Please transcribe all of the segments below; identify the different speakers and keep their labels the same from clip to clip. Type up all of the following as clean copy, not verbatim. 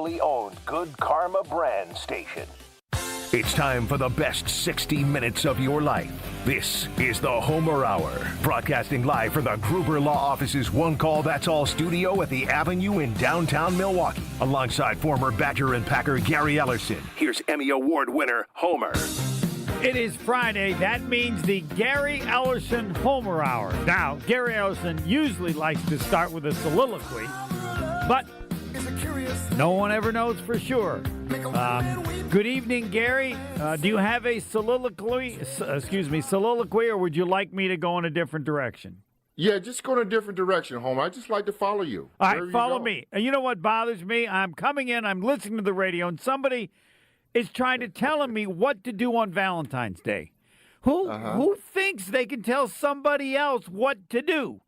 Speaker 1: locally owned Good Karma brand station.
Speaker 2: It's time for the best 60 minutes of your life. This is the Homer Hour, broadcasting live from the Gruber Law Office's One Call That's All studio at the Avenue in downtown Milwaukee. Alongside former Badger and Packer Gary Ellerson, here's Emmy Award winner Homer.
Speaker 3: It is Friday. That means the Gary Ellerson Homer Hour. Now, Gary Ellerson usually likes to start with a soliloquy, but no one ever knows for sure. Good evening, Gary. Do you have a soliloquy, or would you like me to go in a different direction?
Speaker 4: Yeah, just go in a different direction, Homer. I just like to follow you.
Speaker 3: All right, follow me. And you know what bothers me? I'm coming in, I'm listening to the radio, and somebody is trying to tell me what to do on Valentine's Day. Who thinks they can tell somebody else what to do?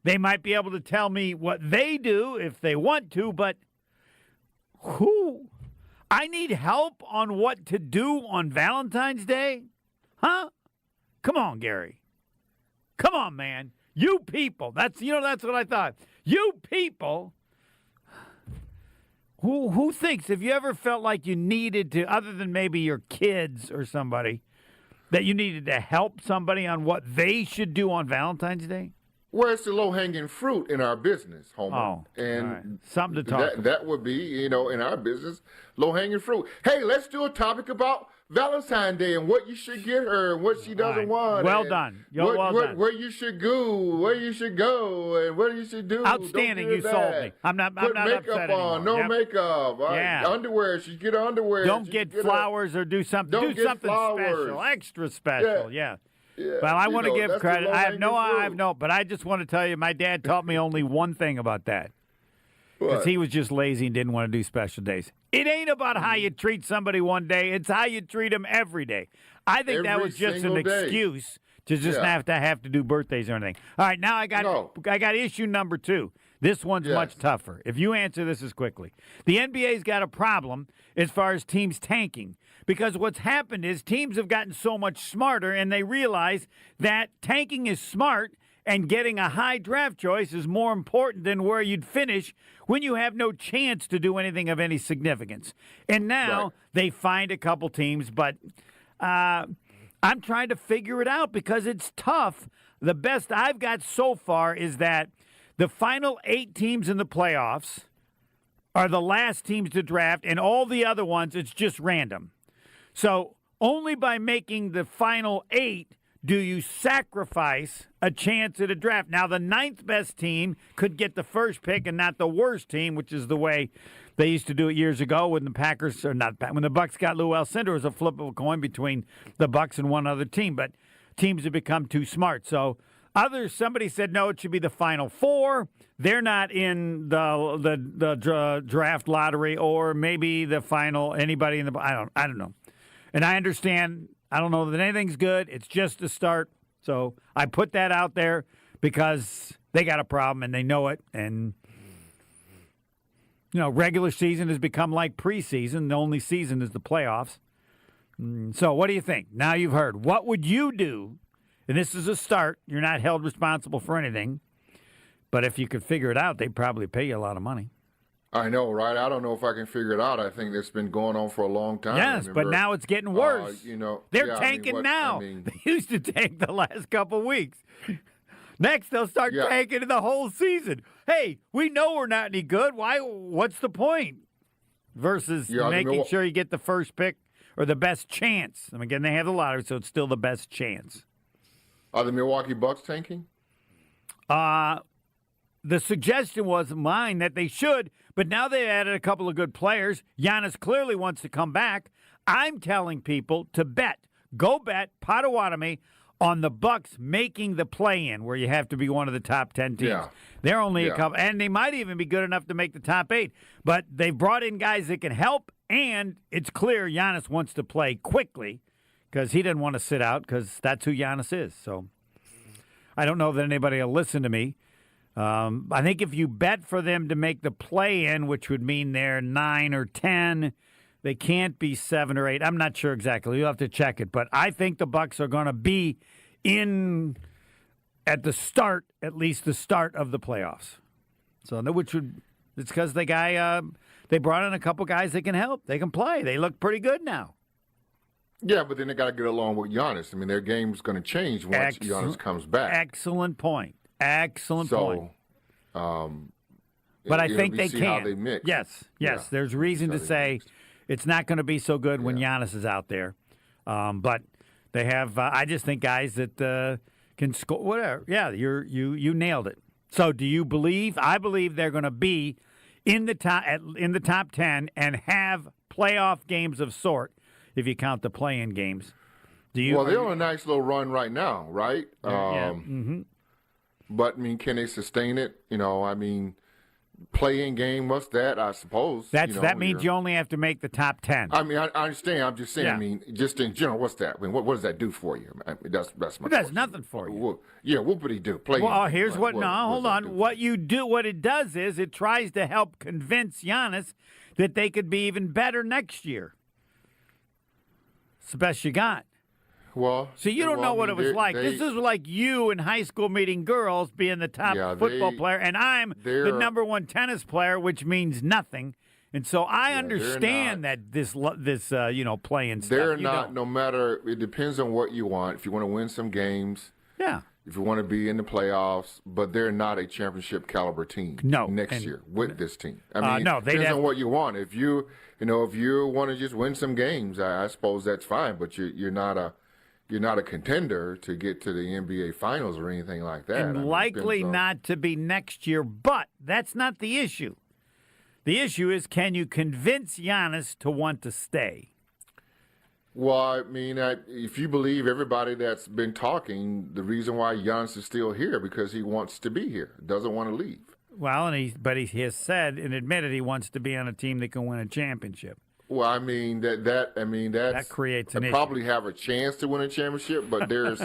Speaker 3: They might be able to tell me what they do if they want to, but who? I need help on what to do on Valentine's Day? Huh? Come on, Gary. Come on, man. You people. That's what I thought. You people. Who thinks, have you ever felt like you needed to, other than maybe your kids or somebody, that you needed to help somebody on what they should do on Valentine's Day?
Speaker 4: Well, it's the low-hanging fruit in our business, Homer.
Speaker 3: Oh,
Speaker 4: and
Speaker 3: all right. Something to talk about.
Speaker 4: That would be, in our business, low-hanging fruit. Hey, let's do a topic about Valentine's Day and what you should get her and what she doesn't want.
Speaker 3: Well done. Done.
Speaker 4: Where you should go, and what you should do.
Speaker 3: Outstanding. You sold me. I'm not
Speaker 4: Put makeup
Speaker 3: upset
Speaker 4: on.
Speaker 3: anymore.
Speaker 4: No makeup.
Speaker 3: Yeah.
Speaker 4: Underwear. She get underwear.
Speaker 3: Don't get flowers or do something.
Speaker 4: Don't
Speaker 3: do
Speaker 4: get
Speaker 3: something
Speaker 4: flowers.
Speaker 3: special, extra special. Yeah.
Speaker 4: Yeah,
Speaker 3: well, I want to give credit. I have
Speaker 4: no,
Speaker 3: but I just want to tell you, my dad taught me only one thing about that. Because he was just lazy and didn't want to do special days. It ain't about how you treat somebody one day. It's how you treat them every day. I think that was just an excuse to just have to do birthdays or anything. All right, now I got issue number 2. This one's much tougher. If you answer this as quickly. The NBA's got a problem as far as teams tanking. Because what's happened is teams have gotten so much smarter and they realize that tanking is smart and getting a high draft choice is more important than where you'd finish when you have no chance to do anything of any significance. And now they find a couple teams, but I'm trying to figure it out because it's tough. The best I've got so far is that the final 8 teams in the playoffs are the last teams to draft, and all the other ones, it's just random. So only by making the final 8 do you sacrifice a chance at a draft. Now, the 9th best team could get the first pick and not the worst team, which is the way they used to do it years ago when the Packers, or not, when the Bucks got Lou Alcindor. It was a flip of a coin between the Bucks and one other team, but teams have become too smart. So somebody said, no, it should be the final 4. They're not in the draft lottery, or maybe the final, anybody in the, I don't know. And I understand, I don't know that anything's good. It's just a start. So I put that out there because they got a problem and they know it. And, regular season has become like preseason. The only season is the playoffs. So what do you think? Now you've heard. What would you do? And this is a start. You're not held responsible for anything. But if you could figure it out, they'd probably pay you a lot of money.
Speaker 4: I know, right? I don't know if I can figure it out. I think that's been going on for a long time.
Speaker 3: Yes, but now it's getting worse. They're tanking now. They used to tank the last couple weeks. Next, they'll start tanking the whole season. Hey, we know we're not any good. Why? What's the point? Versus making sure you get the first pick or the best chance. And again, they have the lottery, so it's still the best chance.
Speaker 4: Are the Milwaukee Bucks tanking?
Speaker 3: The suggestion was mine that they should, but now they added a couple of good players. Giannis clearly wants to come back. I'm telling people to bet. Go bet Potawatomi on the Bucks making the play-in, where you have to be one of the top 10 teams.
Speaker 4: Yeah.
Speaker 3: They're only a couple, and they might even be good enough to make the top 8. But they've brought in guys that can help, and it's clear Giannis wants to play quickly because he didn't want to sit out because that's who Giannis is. So I don't know that anybody will listen to me. I think if you bet for them to make the play-in, which would mean they're 9 or 10, they can't be 7 or 8. I'm not sure exactly. You'll have to check it. But I think the Bucks are going to be in at the start, at least the start of the playoffs. So, it's because the guy They brought in a couple guys that can help. They can play. They look pretty good now.
Speaker 4: Yeah, but then they got to get along with Giannis. I mean, their game's going to change once Giannis comes back.
Speaker 3: Excellent point. Excellent point.
Speaker 4: But
Speaker 3: I think they can.
Speaker 4: How they mix.
Speaker 3: Yes.
Speaker 4: Yeah.
Speaker 3: There's reason to say
Speaker 4: mix.
Speaker 3: It's not going to be so good when Giannis is out there. But they have. I just think guys that can score. Whatever. Yeah, you nailed it. So do you believe? I believe they're going to be in the top 10 and have playoff games of sort. If you count the play-in games,
Speaker 4: Well, they're on a nice little run right now, right?
Speaker 3: Yeah.
Speaker 4: But I mean, can they sustain it? I mean, play-in game. What's that? I suppose
Speaker 3: that means you only have to make the top 10.
Speaker 4: I mean, I understand. I'm just saying.
Speaker 3: Yeah.
Speaker 4: I mean, just in general, what's that? I mean, what does that do for you? I mean, that's my.
Speaker 3: It does
Speaker 4: question.
Speaker 3: nothing for you.
Speaker 4: What would he do? Play.
Speaker 3: Well, here's what. No, hold
Speaker 4: does that
Speaker 3: on.
Speaker 4: do?
Speaker 3: What you do, what it does is it tries to help convince Giannis that they could be even better next year. It's the best you got.
Speaker 4: Well,
Speaker 3: so you don't know what it was like. This is like you in high school meeting girls, being the top football player, and I'm the number one tennis player, which means nothing. And so I understand that this playing stuff.
Speaker 4: They're not. No matter. It depends on what you want. If you want to win some games, if you want to be in the playoffs, but they're not a championship caliber team. Next year with this team. I mean, it depends on what you want. If you want to just win some games, I suppose that's fine. But you're not a contender to get to the NBA Finals or anything like that.
Speaker 3: And likely not to be next year. But that's not the issue. The issue is, can you convince Giannis to want to stay?
Speaker 4: Well, I mean, if you believe everybody that's been talking, the reason why Giannis is still here because he wants to be here, doesn't want to leave.
Speaker 3: Well, but he has said and admitted he wants to be on a team that can win a championship.
Speaker 4: Well, I mean that
Speaker 3: creates an issue.
Speaker 4: Probably have a chance to win a championship, but there's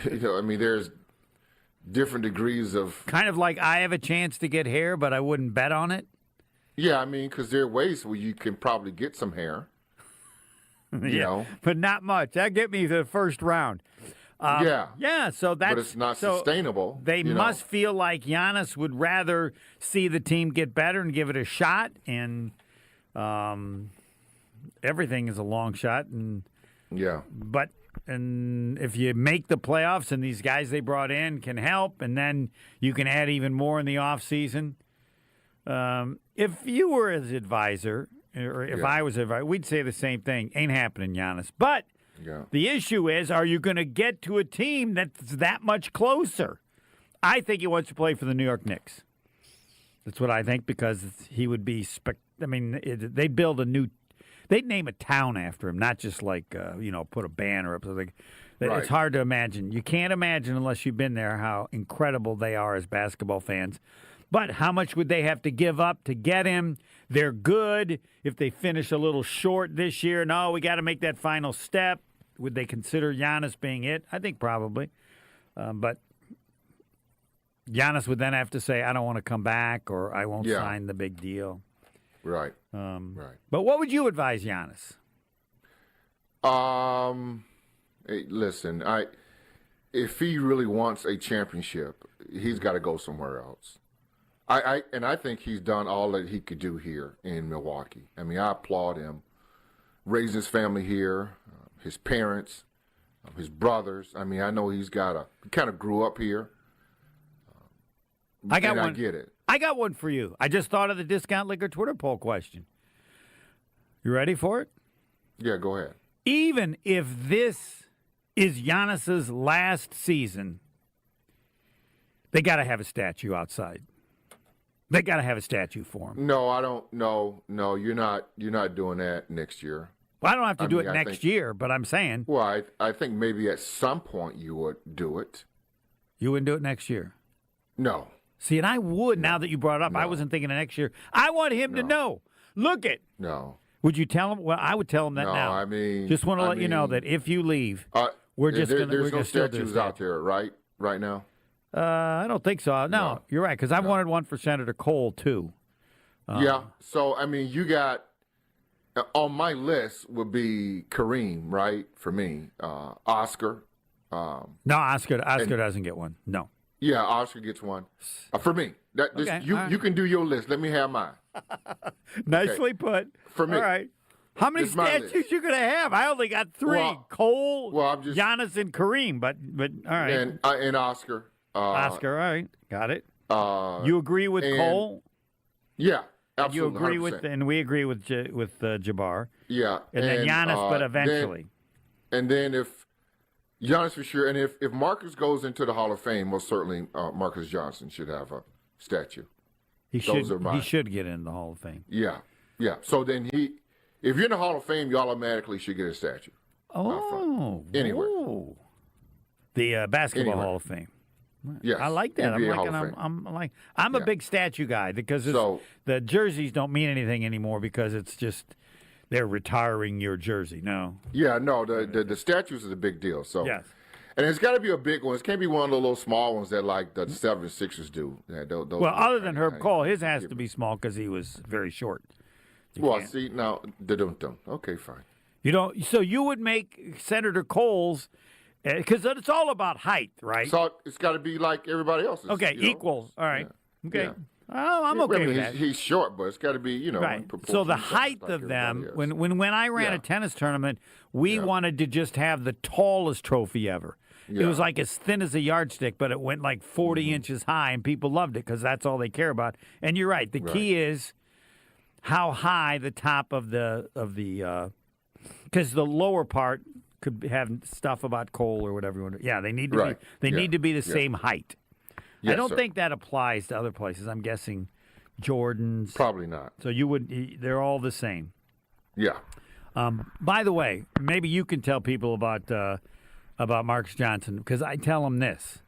Speaker 4: there's different degrees of
Speaker 3: kind of like I have a chance to get hair, but I wouldn't bet on it.
Speaker 4: Yeah, I mean, because there are ways where you can probably get some hair. You know,
Speaker 3: but not much. That get me to the first round. Yeah. So that's
Speaker 4: but it's not sustainable.
Speaker 3: They must feel like Giannis would rather see the team get better and give it a shot, and everything is a long shot. And if you make the playoffs and these guys they brought in can help, and then you can add even more in the offseason. If you were his advisor, or if I was advisor, we'd say the same thing. Ain't happening, Giannis. But the issue is, are you going to get to a team that's that much closer? I think he wants to play for the New York Knicks. That's what I think, because he would be they'd build they'd name a town after him, not just like, put a banner up. Right. It's hard to imagine. You can't imagine unless you've been there how incredible they are as basketball fans. But how much would they have to give up to get him? They're good. If they finish a little short this year, no, we got to make that final step. Would they consider Giannis being it? I think probably. But Giannis would then have to say, I don't want to come back, or I won't sign the big deal.
Speaker 4: Right.
Speaker 3: But what would you advise Giannis?
Speaker 4: Hey, listen, if he really wants a championship, he's got to go somewhere else. I think he's done all that he could do here in Milwaukee. I mean, I applaud him. Raising his family here, his parents, his brothers. I mean, I know he kind of grew up here.
Speaker 3: I get it. I got one for you. I just thought of the Discount Liquor Twitter poll question. You ready for it?
Speaker 4: Yeah, go ahead.
Speaker 3: Even if this is Giannis's last season, they got to have a statue outside. They got to have a statue for him.
Speaker 4: No, I don't. No, you're not doing that next year.
Speaker 3: Well, I don't have to do it next year, but I'm saying.
Speaker 4: Well, I think maybe at some point you would do it.
Speaker 3: You wouldn't do it next year?
Speaker 4: No.
Speaker 3: See, and I would now that you brought it up. No. I wasn't thinking of next year. I want him to know. Look it.
Speaker 4: No.
Speaker 3: Would you tell him? Well, I would tell him that now.
Speaker 4: I mean.
Speaker 3: Just want to let you know that if you leave, we're just going to.
Speaker 4: There's no statues out there, right now?
Speaker 3: I don't think so. No. You're right, because I wanted one for Senator Cole, too.
Speaker 4: Yeah. So, I mean, you got, on my list would be Kareem, right, for me. Oscar.
Speaker 3: No, Oscar doesn't get one. No.
Speaker 4: Yeah, Oscar gets one. For me. You can do your list. Let me have mine.
Speaker 3: Nicely put.
Speaker 4: For me.
Speaker 3: All right. How many statues you going to have? I only got 3. Well, Cole, Giannis, and Kareem. But all right.
Speaker 4: And Oscar.
Speaker 3: Oscar, all right. Got it. You agree with Cole?
Speaker 4: Yeah, absolutely.
Speaker 3: You agree
Speaker 4: 100%.
Speaker 3: with, and we agree with Jabbar.
Speaker 4: Yeah.
Speaker 3: And then Giannis, but eventually.
Speaker 4: Then if Giannis for sure, and if Marcus goes into the Hall of Fame, most certainly Marcus Johnson should have a statue.
Speaker 3: He should get in the Hall of Fame.
Speaker 4: Yeah. So then if you're in the Hall of Fame, you automatically should get a statue. Anywhere.
Speaker 3: Oh. The Basketball Hall of Fame.
Speaker 4: Yes.
Speaker 3: I like that. I'm a big statue guy because the jerseys don't mean anything anymore because it's just they're retiring your jersey. No.
Speaker 4: Yeah, no. The statues is a big deal. So
Speaker 3: yes.
Speaker 4: And it's got to be a big one. It can't be one of the little small ones that like the 76ers do. Yeah, those
Speaker 3: other than Herb Cole, his has to be small because he was very short.
Speaker 4: See now, okay, fine.
Speaker 3: You don't. So you would make Senator Cole's because it's all about height, right?
Speaker 4: So it's got to be like everybody else's.
Speaker 3: Okay, equal. All right. Yeah. Okay. Yeah. Oh, I'm okay with that.
Speaker 4: He's short, but it's got to be,
Speaker 3: right. So the height of them, when I ran a tennis tournament, we wanted to just have the tallest trophy ever. Yeah. It was like as thin as a yardstick, but it went like 40 inches high, and people loved it because that's all they care about. And you're right. The key is how high the top of the because the lower part could have stuff about Cole or whatever you want to. Yeah, they need to need to be the same height. Yes, I don't think that applies to other places. I'm guessing Jordan's.
Speaker 4: Probably not.
Speaker 3: So they're all the same.
Speaker 4: Yeah.
Speaker 3: By the way, maybe you can tell people about Marcus Johnson because I tell them this.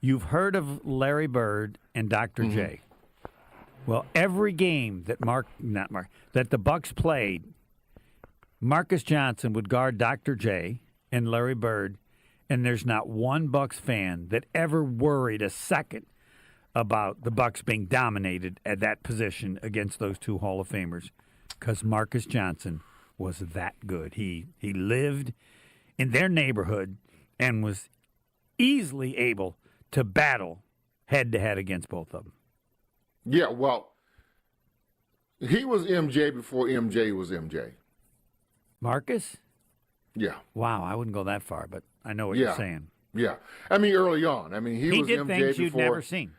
Speaker 3: You've heard of Larry Bird and Dr. J. Well, every game that that the Bucks played, Marcus Johnson would guard Dr. J and Larry Bird. And there's not one Bucks fan that ever worried a second about the Bucks being dominated at that position against those two Hall of Famers because Marcus Johnson was that good. He lived in their neighborhood and was easily able to battle head-to-head against both of them.
Speaker 4: Yeah, well, he was MJ before MJ was MJ.
Speaker 3: Marcus?
Speaker 4: Yeah.
Speaker 3: Wow, I wouldn't go that far, but I know what you're saying.
Speaker 4: Yeah. I mean, early on. I mean, he was
Speaker 3: did
Speaker 4: MJ
Speaker 3: things
Speaker 4: before.
Speaker 3: You'd never seen.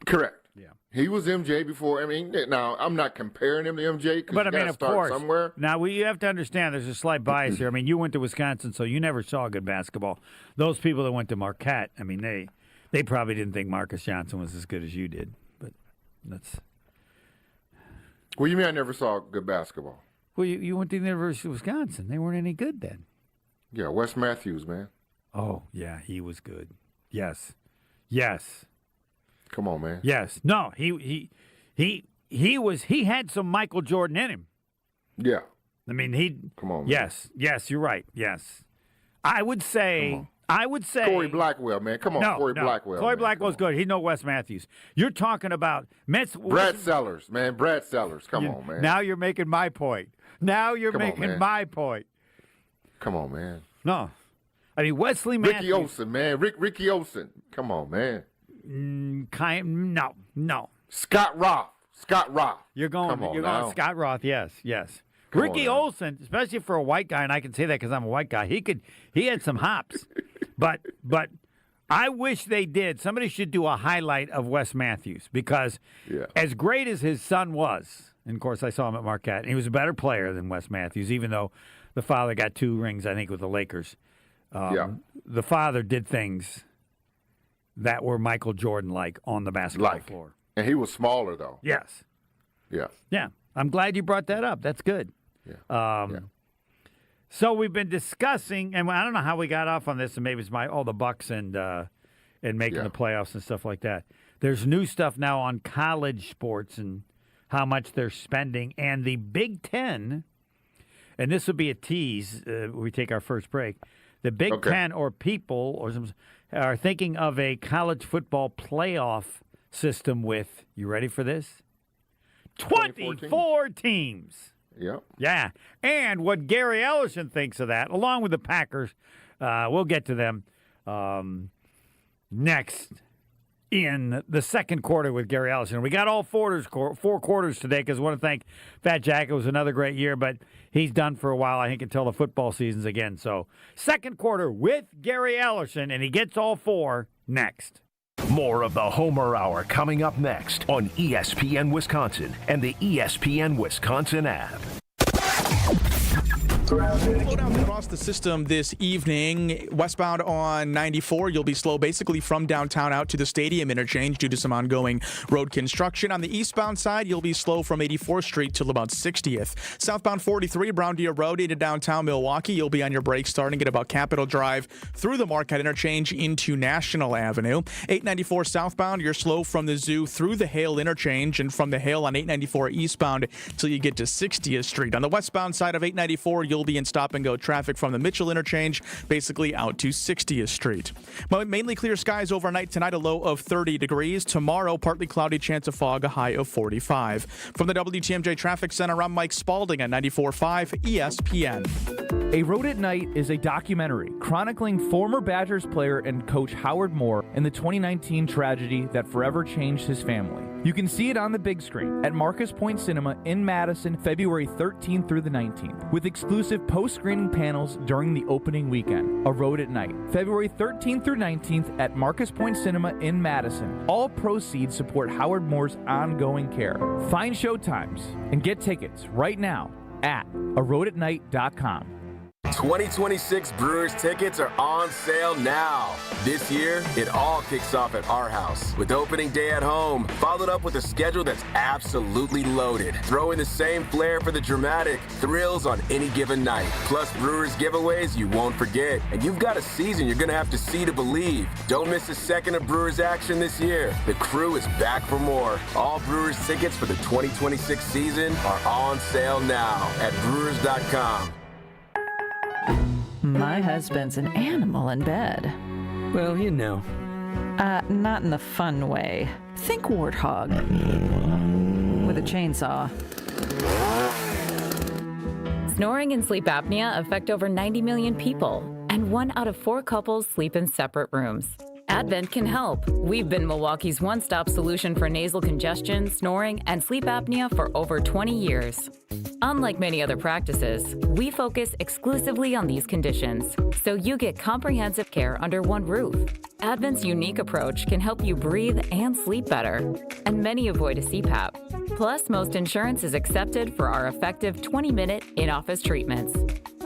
Speaker 4: Correct.
Speaker 3: Yeah.
Speaker 4: He was MJ before. I mean, now, I'm not comparing him to MJ because you got to start somewhere.
Speaker 3: Now, you have to understand there's a slight bias here. I mean, you went to Wisconsin, so you never saw good basketball. Those people that went to Marquette, I mean, they probably didn't think Marcus Johnson was as good as you did. But that's...
Speaker 4: Well, you mean I never saw good basketball?
Speaker 3: Well, you went to the University of Wisconsin. They weren't any good then.
Speaker 4: Yeah, Wes Matthews, man.
Speaker 3: Oh, yeah, he was good. Yes.
Speaker 4: Come on, man.
Speaker 3: Yes. No, he had some Michael Jordan in him.
Speaker 4: Yeah.
Speaker 3: I mean,
Speaker 4: Come on, man.
Speaker 3: Yes, you're right. Yes. I would say
Speaker 4: Corey Blackwell, man. Come on, Corey Blackwell.
Speaker 3: Corey Blackwell's good. He knows Wes Matthews. You're talking about
Speaker 4: Brad Sellers, man. Brad Sellers. Come on, man.
Speaker 3: Now you're making my point. My point.
Speaker 4: Come on, man.
Speaker 3: No. I mean, Wesley Matthews.
Speaker 4: Ricky Olsen, man. Ricky Olsen. Come on, man.
Speaker 3: No.
Speaker 4: Scott Roth.
Speaker 3: You're going Scott Roth, yes. Ricky Olsen, especially for a white guy, and I can say that because I'm a white guy, he had some hops. but I wish they did. Somebody should do a highlight of Wes Matthews because as great as his son was, and of course I saw him at Marquette, and he was a better player than Wes Matthews, even though the father got 2 rings, I think, with the Lakers. The father did things that were Michael Jordan-like on the basketball floor.
Speaker 4: And he was smaller, though.
Speaker 3: Yes.
Speaker 4: Yeah.
Speaker 3: I'm glad you brought that up. That's good.
Speaker 4: Yeah.
Speaker 3: So we've been discussing, and I don't know how we got off on this, and maybe it's the Bucks and making the playoffs and stuff like that. There's new stuff now on college sports and how much they're spending, and the Big Ten, and this will be a tease when we take our first break. The Big Ten or people are thinking of a college football playoff system with, you ready for this? 24 teams.
Speaker 4: Yep.
Speaker 3: Yeah. And what Gary Ellerson thinks of that, along with the Packers, we'll get to them next in the second quarter with Gary Ellerson. We got all four quarters today because I want to thank Fat Jack. It was another great year, but he's done for a while, I think, until the football season's again. So second quarter with Gary Ellerson, and he gets all four next.
Speaker 2: More of the Homer Hour coming up next on ESPN Wisconsin and the ESPN Wisconsin app.
Speaker 5: Slowdowns across the system this evening. Westbound on 94, you'll be slow basically from downtown out to the stadium interchange due to some ongoing road construction. On the eastbound side, you'll be slow from 84th Street till about 60th. Southbound 43, Brown Deer Road into downtown Milwaukee, you'll be on your brakes starting at about Capitol Drive through the Marquette interchange into National Avenue. 894 southbound, you're slow from the Zoo through the Hale interchange and from the Hale on 894 eastbound till you get to 60th Street. On the westbound side of 894, you'll be in stop-and-go traffic from the Mitchell interchange, basically out to 60th Street. Mainly clear skies overnight tonight, a low of 30 degrees. Tomorrow, partly cloudy, chance of fog, a high of 45. From the WTMJ Traffic Center, I'm Mike Spalding on 94.5 ESPN.
Speaker 6: A Road at Night is a documentary chronicling former Badgers player and coach Howard Moore and the 2019 tragedy that forever changed his family. You can see it on the big screen at Marcus Point Cinema in Madison, February 13th through the 19th, with exclusive post-screening panels during the opening weekend. A Road at Night, February 13th through 19th at Marcus Point Cinema in Madison. All proceeds support Howard Moore's ongoing care. Find showtimes and get tickets right now at aroadatnight.com.
Speaker 7: 2026 Brewers tickets are on sale now. This year, it all kicks off at our house with opening day at home, followed up with a schedule that's absolutely loaded. Throw in the same flair for the dramatic thrills on any given night. Plus Brewers giveaways you won't forget. And you've got a season you're going to have to see to believe. Don't miss a second of Brewers action this year. The crew is back for more. All Brewers tickets for the 2026 season are on sale now at Brewers.com.
Speaker 8: My husband's an animal in bed.
Speaker 9: Well, you know.
Speaker 8: Not in the fun way. Think warthog. With a chainsaw.
Speaker 10: Snoring and sleep apnea affect over 90 million people, and 1 out of 4 couples sleep in separate rooms. Advent can help. We've been Milwaukee's one-stop solution for nasal congestion, snoring, and sleep apnea for over 20 years. Unlike many other practices, we focus exclusively on these conditions, so you get comprehensive care under one roof. Advent's unique approach can help you breathe and sleep better, and many avoid a CPAP. Plus, most insurance is accepted for our effective 20-minute in-office treatments.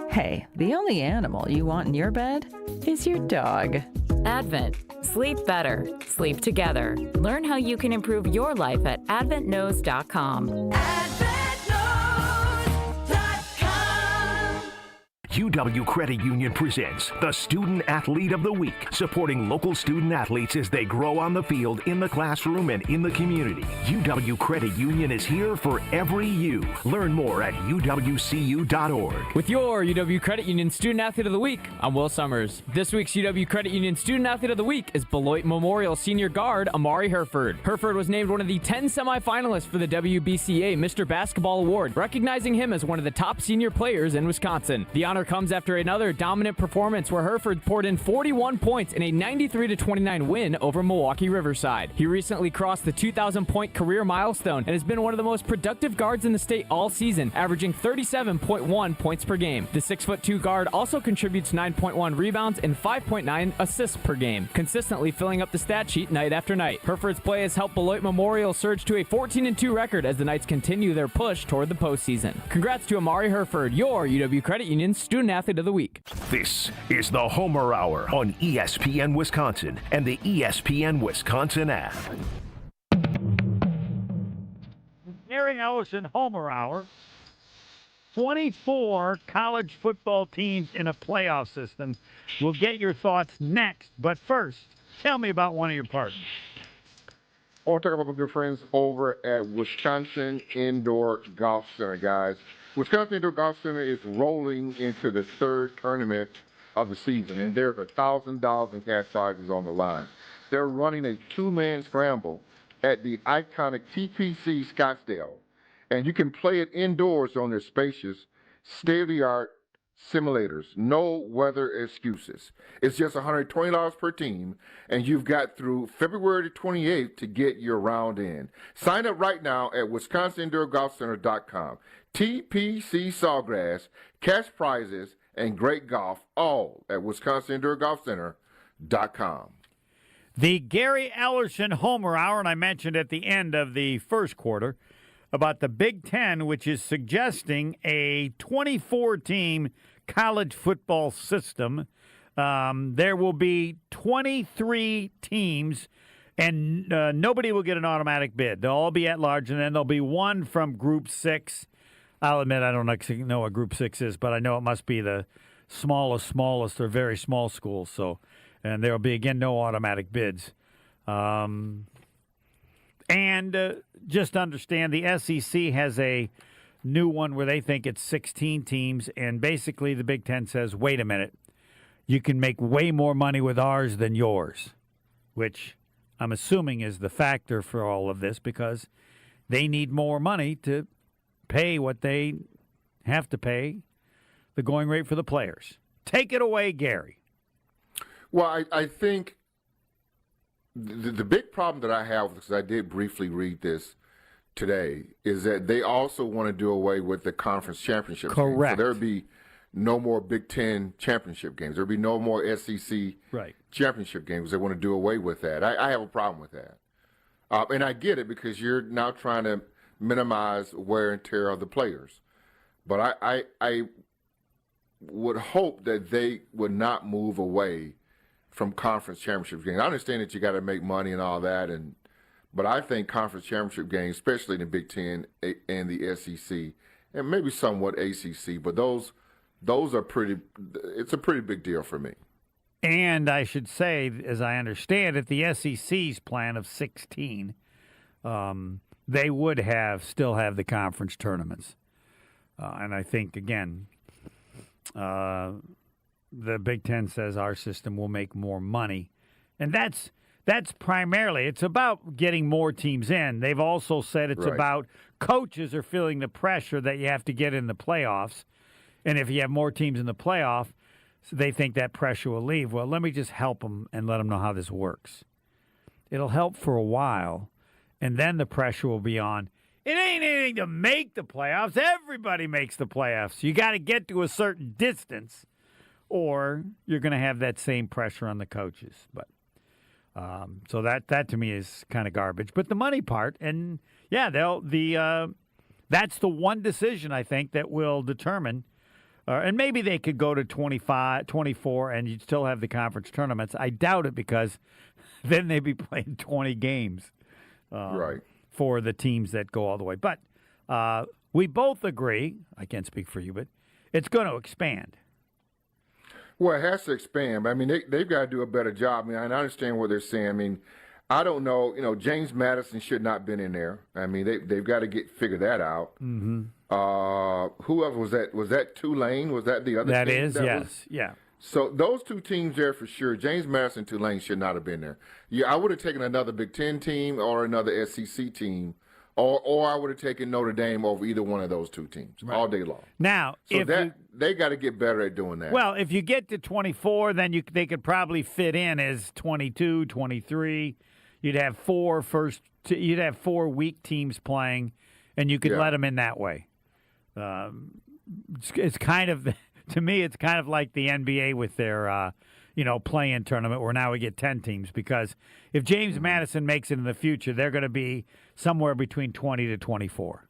Speaker 8: Hey, the only animal you want in your bed is your dog.
Speaker 10: Advent. Sleep better. Sleep together. Learn how you can improve your life at adventknows.com.
Speaker 2: UW Credit Union presents the Student Athlete of the Week, supporting local student athletes as they grow on the field, in the classroom, and in the community. UW Credit Union is here for every you. Learn more at uwcu.org.
Speaker 9: With your UW Credit Union Student Athlete of the Week, I'm Will Summers. This week's UW Credit Union Student Athlete of the Week is Beloit Memorial Senior Guard Amari Herford. Herford was named one of the 10 semifinalists for the WBCA Mr. Basketball Award, recognizing him as one of the top senior players in Wisconsin. The honor comes after another dominant performance where Herford poured in 41 points in a 93-29 win over Milwaukee Riverside. He recently crossed the 2,000-point career milestone and has been one of the most productive guards in the state all season, averaging 37.1 points per game. The 6'2" guard also contributes 9.1 rebounds and 5.9 assists per game, consistently filling up the stat sheet night after night. Herford's play has helped Beloit Memorial surge to a 14-2 record as the Knights continue their push toward the postseason. Congrats to Amari Herford, your UW Credit Union Student Athlete of the Week.
Speaker 2: This is the Homer Hour on ESPN Wisconsin and the ESPN Wisconsin app.
Speaker 3: Gary Ellerson Homer Hour. 24 college football teams in a playoff system. We'll get your thoughts next. But first, tell me about one of your partners.
Speaker 4: I want to talk about my good friends over at Wisconsin Indoor Golf Center, guys. Wisconsin Indoor Golf Center is rolling into the third tournament of the season, and there's $1,000 in cash prizes on the line. They're running a two-man scramble at the iconic TPC Scottsdale, and you can play it indoors on their spacious, state-of-the-art simulators, no weather excuses. It's just $120 per team, and you've got through February 28th to get your round in. Sign up right now at WisconsinIndoorGolfCenter.com. TPC Sawgrass, cash prizes, and great golf, all at WisconsinIndoorGolfCenter.com.
Speaker 3: The Gary Ellerson Homer Hour, and I mentioned at the end of the first quarter about the Big Ten, which is suggesting a 24-team college football system. There will be 23 teams, and nobody will get an automatic bid. They'll all be at large, and then there'll be one from Group 6. I'll admit I don't know what Group 6 is, but I know it must be the smallest or very small schools. So, and there will be, again, no automatic bids. Just understand the SEC has a new one where they think it's 16 teams, and basically the Big Ten says, wait a minute, you can make way more money with ours than yours, which I'm assuming is the factor for all of this because they need more money to pay what they have to pay, the going rate for the players. Take it away, Gary.
Speaker 4: Well, I think the big problem that I have, because I did briefly read this today, is that they also want to do away with the conference championship games.
Speaker 3: Correct.
Speaker 4: So there would be no more Big Ten championship games. There would be no more SEC championship games. They want to do away with that. I have a problem with that. And I get it because you're now trying to minimize wear and tear of the players. But I would hope that they would not move away from conference championship games. I understand that you got to make money and all that, but I think conference championship games, especially in the Big Ten and the SEC, and maybe somewhat ACC, but those are pretty. It's a pretty big deal for me.
Speaker 3: And I should say, as I understand it, the SEC's plan of 16, they would still have the conference tournaments, and I think again. The Big Ten says our system will make more money. And that's primarily, it's about getting more teams in. They've also said it's about coaches are feeling the pressure that you have to get in the playoffs. And if you have more teams in the playoff, they think that pressure will leave. Well, let me just help them and let them know how this works. It'll help for a while, and then the pressure will be on. It ain't anything to make the playoffs. Everybody makes the playoffs. You got to get to a certain distance, or you're going to have that same pressure on the coaches. But so that to me is kind of garbage. But the money part, and yeah, that's the one decision I think that will determine. And maybe they could go to 25, 24, and you'd still have the conference tournaments. I doubt it because then they'd be playing 20 games. For the teams that go all the way. But we both agree, I can't speak for you, but it's going to expand.
Speaker 4: Well, it has to expand. I mean, they've got to do a better job. I mean, I understand what they're saying. I mean, I don't know. You know, James Madison should not have been in there. I mean, they've got to figure that out. Mm-hmm. Who else was that? Was that Tulane? Was that the other team?
Speaker 3: That is, yes. Yeah.
Speaker 4: So those two teams there for sure. James Madison and Tulane should not have been there. Yeah, I would have taken another Big Ten team or another SEC team, or I would have taken Notre Dame over either one of those two teams all day long.
Speaker 3: Now,
Speaker 4: so they got to get better at doing that.
Speaker 3: Well, if you get to 24, then they could probably fit in as 22, 23. You'd have four weak teams playing, and you could let them in that way. It's kind of. To me, it's kind of like the NBA with their, play-in tournament where now we get 10 teams because if James Madison makes it in the future, they're going to be somewhere between 20 to 24.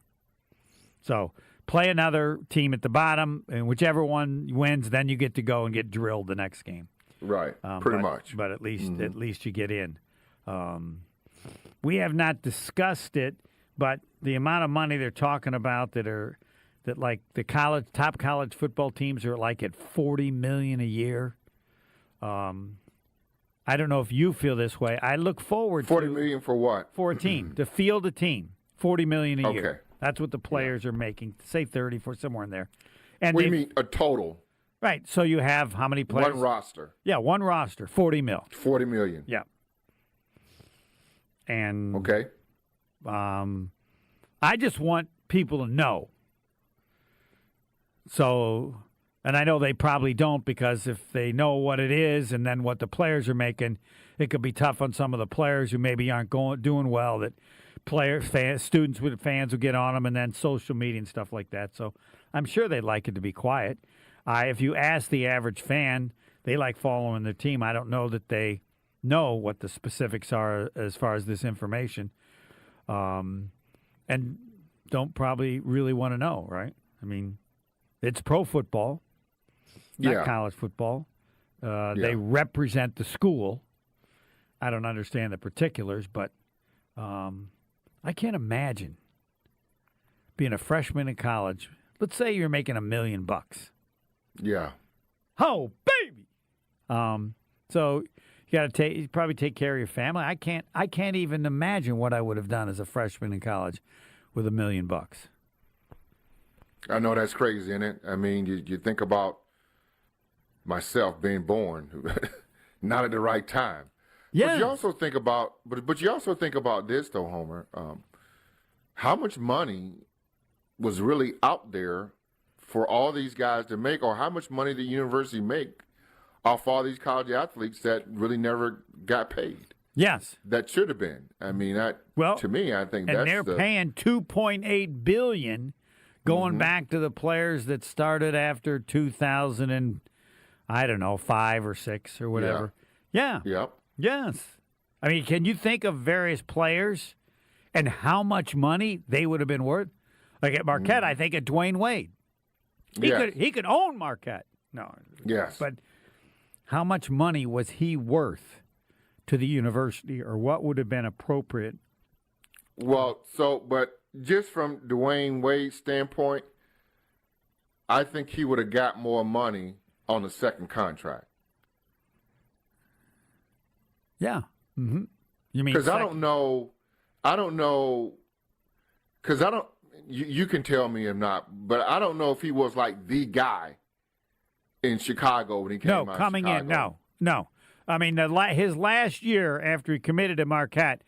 Speaker 3: So play another team at the bottom, and whichever one wins, then you get to go and get drilled the next game.
Speaker 4: Right, pretty much.
Speaker 3: But at least you get in. We have not discussed it, but the amount of money they're talking about that like the top college football teams are like at $40 million a year. I don't know if you feel this way. I look forward
Speaker 4: $40 million for what?
Speaker 3: For a team to field a team, $40 million a year.
Speaker 4: Okay.
Speaker 3: That's what the players are making. Say 30 for somewhere in there. And
Speaker 4: what do you mean a total?
Speaker 3: Right. So you have how many players?
Speaker 4: One roster.
Speaker 3: Yeah, one roster, $40 million.
Speaker 4: $40 million.
Speaker 3: Yeah. And
Speaker 4: okay.
Speaker 3: I just want people to know. So And I know they probably don't, because if they know what it is and then what the players are making, it could be tough on some of the players who maybe aren't doing well, that students with fans will get on them, and then social media and stuff like that. So I'm sure they'd like it to be quiet. If you ask the average fan, they like following their team. I don't know that they know what the specifics are as far as this information, and don't probably really want to know, right? I mean, it's pro football. Not college football. They represent the school. I don't understand the particulars, but I can't imagine being a freshman in college. Let's say you're making $1 million.
Speaker 4: Yeah.
Speaker 3: Oh, baby. So you probably take care of your family. I can't even imagine what I would have done as a freshman in college with $1 million.
Speaker 4: I know that's crazy, isn't it? I mean, you think about myself being born not at the right time. Yeah. But you also think about this though, Homer. How much money was really out there for all these guys to make, or how much money the university make off all these college athletes that really never got paid?
Speaker 3: Yes.
Speaker 4: That should have been. I mean, to me, I think
Speaker 3: and they're paying $2.8 billion going back to the players that started after 2000 and I don't know, 5 or 6 or whatever. Yeah.
Speaker 4: Yep.
Speaker 3: Yes. I mean, can you think of various players and how much money they would have been worth? Like at Marquette, I think of Dwayne Wade. He could own Marquette. No.
Speaker 4: Yes.
Speaker 3: But how much money was he worth to the university, or what would have been appropriate?
Speaker 4: Well, but just from Dwayne Wade's standpoint, I think he would have got more money on the second contract.
Speaker 3: Yeah. Mm-hmm. You mean
Speaker 4: because I don't know. Because I don't. You can tell me if not, but I don't know if he was like the guy in Chicago when he came out.
Speaker 3: No, coming in. No. I mean, his last year after he committed to Marquette,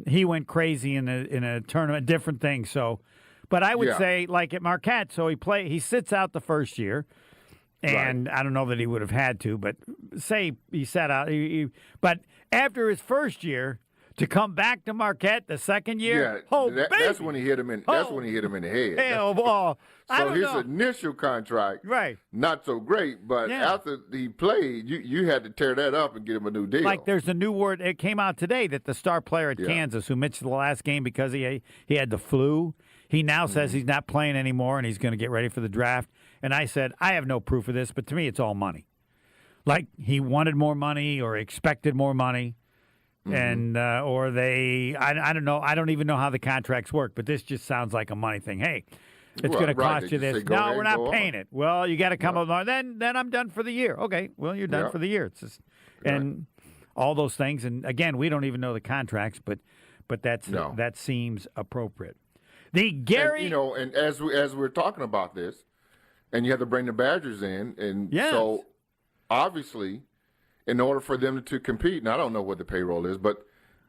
Speaker 3: he went crazy in a tournament, different things. So, but I would say like at Marquette, so he sits out the first year. And I don't know that he would have had to, but say he sat out. But after his first year, to come back to Marquette the second year,
Speaker 4: that's when he hit him in. That's when he hit him in the head.
Speaker 3: Hell, ball.
Speaker 4: So his initial contract, not so great. But after he played, you had to tear that up and get him a new deal.
Speaker 3: Like there's a new word. It came out today that the star player at Kansas, who missed the last game because he had the flu, he now says he's not playing anymore and he's going to get ready for the draft. And I said, I have no proof of this, but to me, it's all money. Like he wanted more money or expected more money, and or they, I don't know. I don't even know how the contracts work, but this just sounds like a money thing. Hey, it's going to cost you this. No, we're not paying it. Well, you got to come up. Then I'm done for the year. Okay, well, you're done for the year. It's just, and all those things. And again, we don't even know the contracts, but that seems appropriate. The Gary,
Speaker 4: and as we're talking about this. And you have to bring the Badgers in. And so, obviously, in order for them to compete, and I don't know what the payroll is, but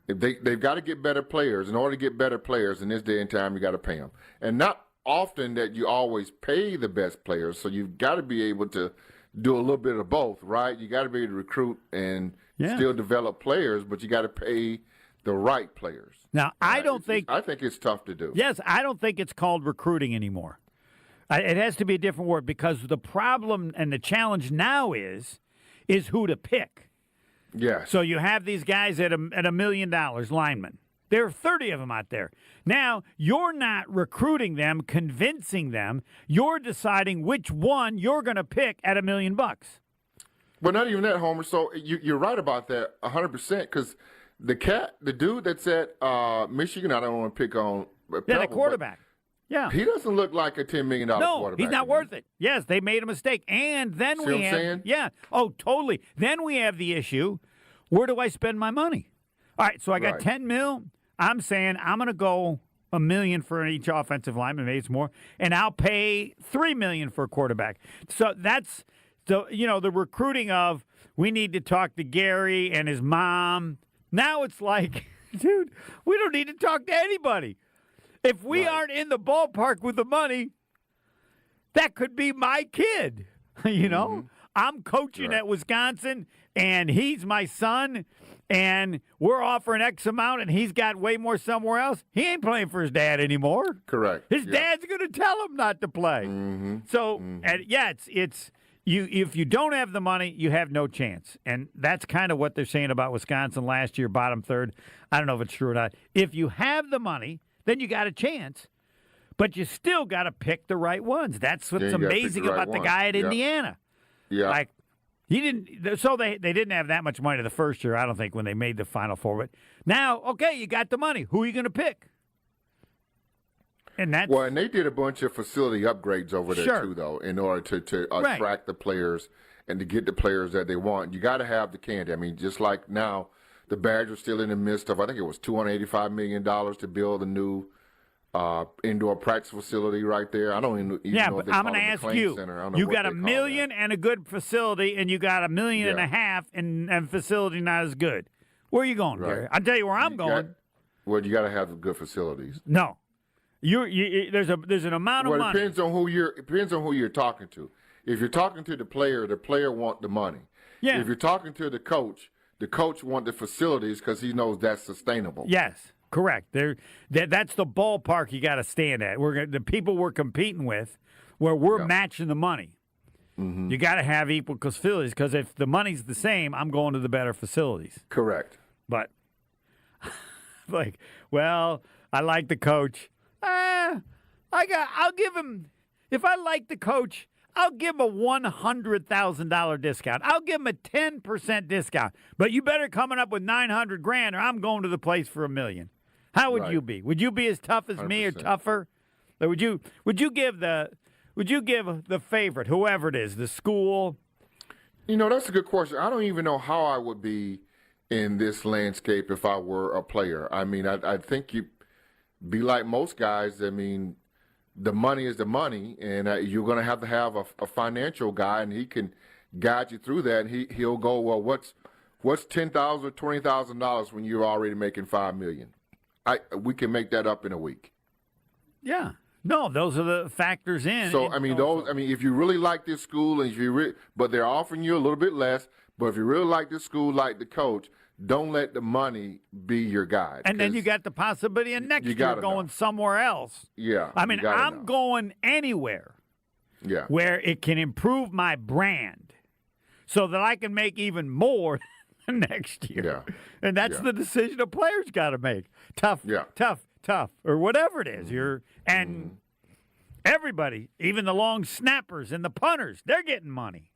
Speaker 4: if they've got to get better players. In order to get better players in this day and time, you got to pay them. And not often that you always pay the best players, so you've got to be able to do a little bit of both, right? You got to be able to recruit and still develop players, but you got to pay the right players.
Speaker 3: Now, I
Speaker 4: think it's tough to do.
Speaker 3: Yes, I don't think it's called recruiting anymore. It has to be a different word, because the problem and the challenge now is who to pick.
Speaker 4: Yes.
Speaker 3: So you have these guys at $1 million, linemen. There are 30 of them out there. Now, you're not recruiting them, convincing them. You're deciding which one you're going to pick at $1 million.
Speaker 4: But not even that, Homer. So you're right about that 100%, because the dude that's at Michigan, I don't want to pick on.
Speaker 3: The quarterback. Yeah.
Speaker 4: He doesn't look like a $10 million quarterback.
Speaker 3: No, he's not worth it. Yes, they made a mistake. And then
Speaker 4: See what I'm saying?
Speaker 3: Yeah. Oh, totally. Then we have the issue, where do I spend my money? All right, so I got $10 million. I'm saying I'm going to go $1 million for each offensive lineman, maybe it's more, and I'll pay $3 million for a quarterback. So that's the recruiting of, we need to talk to Gary and his mom. Now it's like, dude, we don't need to talk to anybody. If we aren't in the ballpark with the money, that could be my kid. You know, I'm coaching at Wisconsin, and he's my son, and we're offering X amount, and he's got way more somewhere else. He ain't playing for his dad anymore.
Speaker 4: Correct.
Speaker 3: His dad's going to tell him not to play. So, it's you. If you don't have the money, you have no chance, and that's kind of what they're saying about Wisconsin last year, bottom third. I don't know if it's true or not. If you have the money, then you got a chance. But you still got to pick the right ones. That's what's amazing about the guy at Indiana.
Speaker 4: Yeah.
Speaker 3: Like, he didn't. So they didn't have that much money the first year, I don't think, when they made the Final Four. But now, okay, you got the money. Who are you going to pick? And
Speaker 4: they did a bunch of facility upgrades over there too, though, in order to attract the players and to get the players that they want. You got to have the candy. I mean, just like now, the Badgers still in the midst of, I think it was $285 million to build a new indoor practice facility right there. I don't even know if they
Speaker 3: I'm
Speaker 4: going to
Speaker 3: ask you. You got $1 million and a good facility, and you got $1.5 million and facility not as good. Where are you going, Gary? I'll tell you where I'm going.
Speaker 4: You got to have good facilities.
Speaker 3: No, there's an amount of money.
Speaker 4: It depends on who you're talking to. If you're talking to the player want the money. Yeah. If you're talking to the coach want the facilities because he knows that's sustainable.
Speaker 3: Yes. Correct. That's the ballpark you got to stand at. The people we're competing with, where we're matching the money. You got to have equal facilities because if the money's the same, I'm going to the better facilities.
Speaker 4: Correct.
Speaker 3: But I like the coach. I'll give him. If I like the coach, I'll give him a $100,000 discount. I'll give him a 10% discount. But you better coming up with $900,000, or I'm going to the place for $1 million. How would you be? Would you be as tough as 100%. Me or tougher? Or would you give the favorite, whoever it is, the school?
Speaker 4: That's a good question. I don't even know how I would be in this landscape if I were a player. I mean, I think you'd be like most guys. I mean, the money is the money, and you're going to have a financial guy, and he can guide you through that. And he'll go, well, what's $10,000 or $20,000 when you're already making $5 million? We can make that up in a week.
Speaker 3: Yeah. No, those are the factors in.
Speaker 4: So if you really like this school, and but they're offering you a little bit less, but if you really like this school, like the coach, don't let the money be your guide.
Speaker 3: And then you got the possibility of next year going somewhere else.
Speaker 4: Yeah.
Speaker 3: I mean, I'm going anywhere.
Speaker 4: Yeah.
Speaker 3: Where it can improve my brand, so that I can make even more next year.
Speaker 4: Yeah.
Speaker 3: And that's the decision a player's got to make. Tough, or whatever it is. Everybody, even the long snappers and the punters, they're getting money.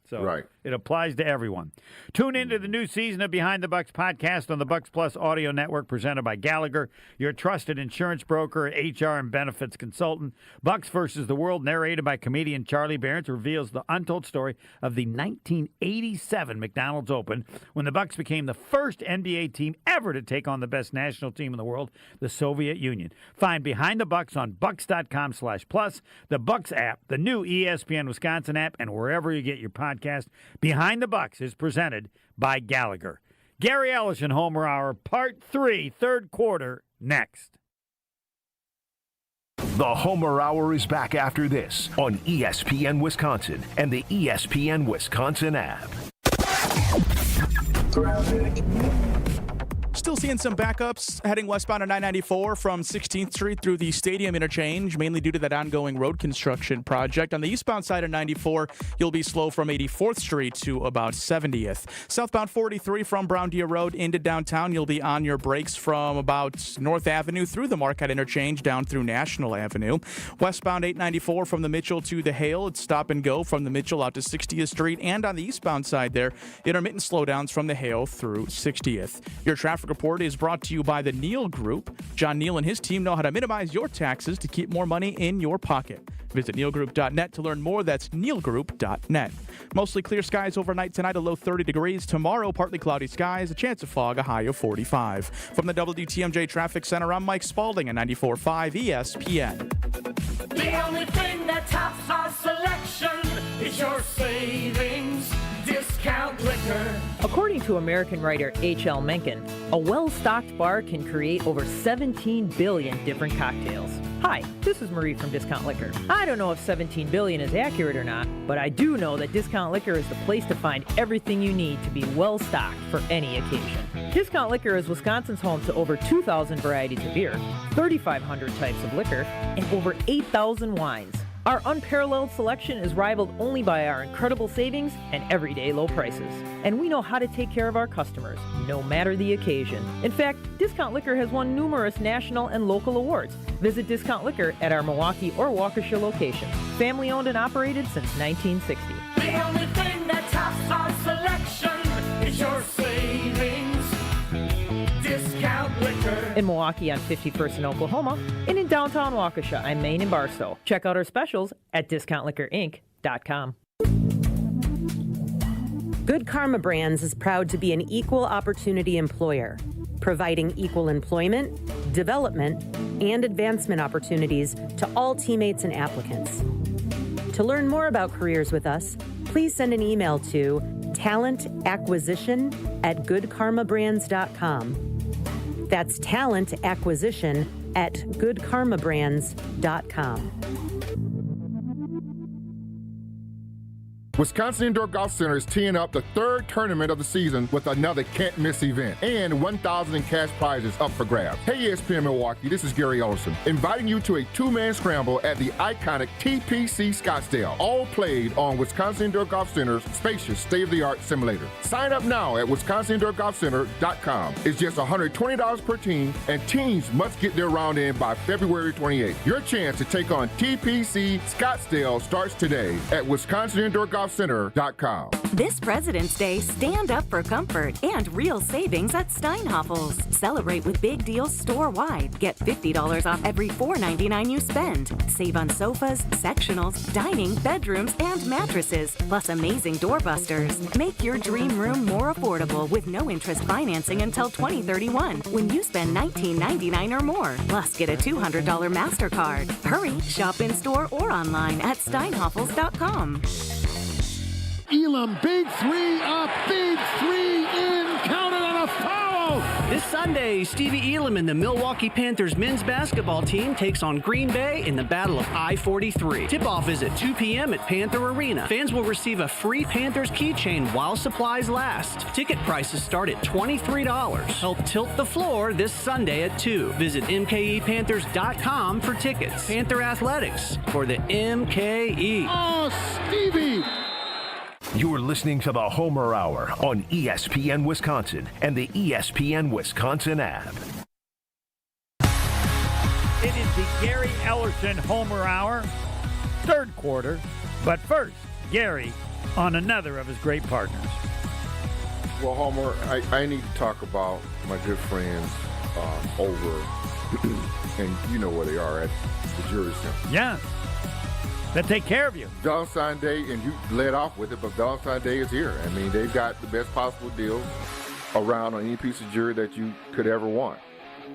Speaker 3: So it applies to everyone. Tune into the new season of Behind the Bucks podcast on the Bucks Plus Audio Network, presented by Gallagher, your trusted insurance broker, HR and benefits consultant. Bucks versus the World, narrated by comedian Charlie Barnes, reveals the untold story of the 1987 McDonald's Open, when the Bucks became the first NBA team ever to take on the best national team in the world, the Soviet Union. Find Behind the Bucks on bucks.com/plus, the Bucks app, the new ESPN Wisconsin app, and wherever you get your podcast. Behind the Bucks is presented by Gallagher. Gary Ellerson, Homer Hour, Part 3, third quarter, next.
Speaker 2: The Homer Hour is back after this on ESPN Wisconsin and the ESPN Wisconsin app.
Speaker 5: Still seeing some backups heading westbound on 994 from 16th Street through the Stadium interchange, mainly due to that ongoing road construction project. On the eastbound side of 94, you'll be slow from 84th Street to about 70th. Southbound 43 from Brown Deer Road into downtown, you'll be on your brakes from about North Avenue through the Marquette interchange down through National Avenue. Westbound 894 from the Mitchell to the Hale, it's stop and go from the Mitchell out to 60th Street. And on the eastbound side there, intermittent slowdowns from the Hale through 60th. Your traffic report is brought to you by the Neal Group. John Neal and his team know how to minimize your taxes to keep more money in your pocket. Visit nealgroup.net to learn more. That's nealgroup.net. Mostly clear skies overnight tonight, a low 30 degrees. Tomorrow, partly cloudy skies, a chance of fog, a high of 45. From the WTMJ Traffic Center, I'm Mike Spalding at 94.5 ESPN.
Speaker 11: The only thing that tops our selection is your savings discount liquor.
Speaker 12: According to American writer H.L. Mencken, a well-stocked bar can create over 17 billion different cocktails. Hi, this is Marie from Discount Liquor. I don't know if $17 billion is accurate or not, but I do know that Discount Liquor is the place to find everything you need to be well stocked for any occasion. Discount Liquor is Wisconsin's home to over 2,000 varieties of beer, 3,500 types of liquor, and over 8,000 wines. Our unparalleled selection is rivaled only by our incredible savings and everyday low prices. And we know how to take care of our customers, no matter the occasion. In fact, Discount Liquor has won numerous national and local awards. Visit Discount Liquor at our Milwaukee or Waukesha locations. Family owned and operated since 1960.
Speaker 11: The only thing that tops our selection is your savings. Discount Liquor.
Speaker 12: In Milwaukee on 51st in Oklahoma, and in downtown Waukesha on Main and Barstow. Check out our specials at discountliquorinc.com.
Speaker 13: Good Karma Brands is proud to be an equal opportunity employer, providing equal employment, development, and advancement opportunities to all teammates and applicants. To learn more about careers with us, please send an email to talentacquisition@goodkarmabrands.com. That's talentacquisition@goodkarmabrands.com.
Speaker 4: Wisconsin Indoor Golf Center is teeing up the third tournament of the season with another can't-miss event and 1,000 in cash prizes up for grabs. Hey, ESPN Milwaukee, this is Gary Ellerson, inviting you to a two-man scramble at the iconic TPC Scottsdale, all played on Wisconsin Indoor Golf Center's spacious state-of-the-art simulator. Sign up now at wisconsinindoorgolfcenter.com. It's just $120 per team, and teams must get their round in by February 28th. Your chance to take on TPC Scottsdale starts today at wisconsinindoorgolfcenter.com.
Speaker 14: This President's Day, stand up for comfort and real savings at Steinhoffels. Celebrate with big deals store-wide. Get $50 off every $4.99 you spend. Save on sofas, sectionals, dining, bedrooms, and mattresses, plus amazing doorbusters. Make your dream room more affordable with no interest financing until 2031 when you spend $19.99 or more. Plus, get a $200 MasterCard. Hurry, shop in-store or online at steinhoffels.com.
Speaker 15: Elam, big three, a big three in, counted on a foul!
Speaker 16: This Sunday, Stevie Elam and the Milwaukee Panthers men's basketball team takes on Green Bay in the Battle of I-43. Tip-off is at 2 p.m. at Panther Arena. Fans will receive a free Panthers keychain while supplies last. Ticket prices start at $23. Help tilt the floor this Sunday at 2. Visit MKEPanthers.com for tickets. Panther Athletics for the MKE.
Speaker 15: Oh, Stevie!
Speaker 2: You're listening to the Homer Hour on ESPN Wisconsin and the ESPN Wisconsin app.
Speaker 3: It is the Gary Ellerson Homer Hour, third quarter. But first, Gary on another of his great partners.
Speaker 4: Well, Homer, I need to talk about my good friends over, and you know where they are at the Jury Center.
Speaker 3: Yeah. That take care of you.
Speaker 4: Valentine's Day, and you led off with it, but Valentine's Day is here. I mean, they've got the best possible deal around on any piece of jewelry that you could ever want.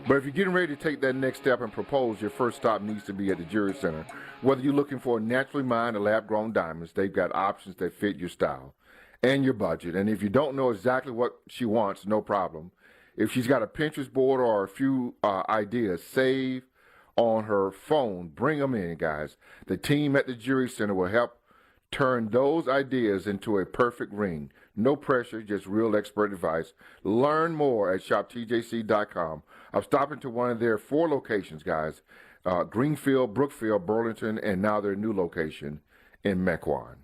Speaker 4: But if you're getting ready to take that next step and propose, your first stop needs to be at the Jury Center. Whether you're looking for naturally mined or lab-grown diamonds, they've got options that fit your style and your budget. And if you don't know exactly what she wants, no problem. If she's got a Pinterest board or a few ideas, save on her phone. Bring them in, guys. The team at the Jury Center will help turn those ideas into a perfect ring. No pressure, just real expert advice. Learn more at shoptjc.com. I've stopped into one of their 4 locations, guys. Greenfield, Brookfield, Burlington, and now their new location in Mequon.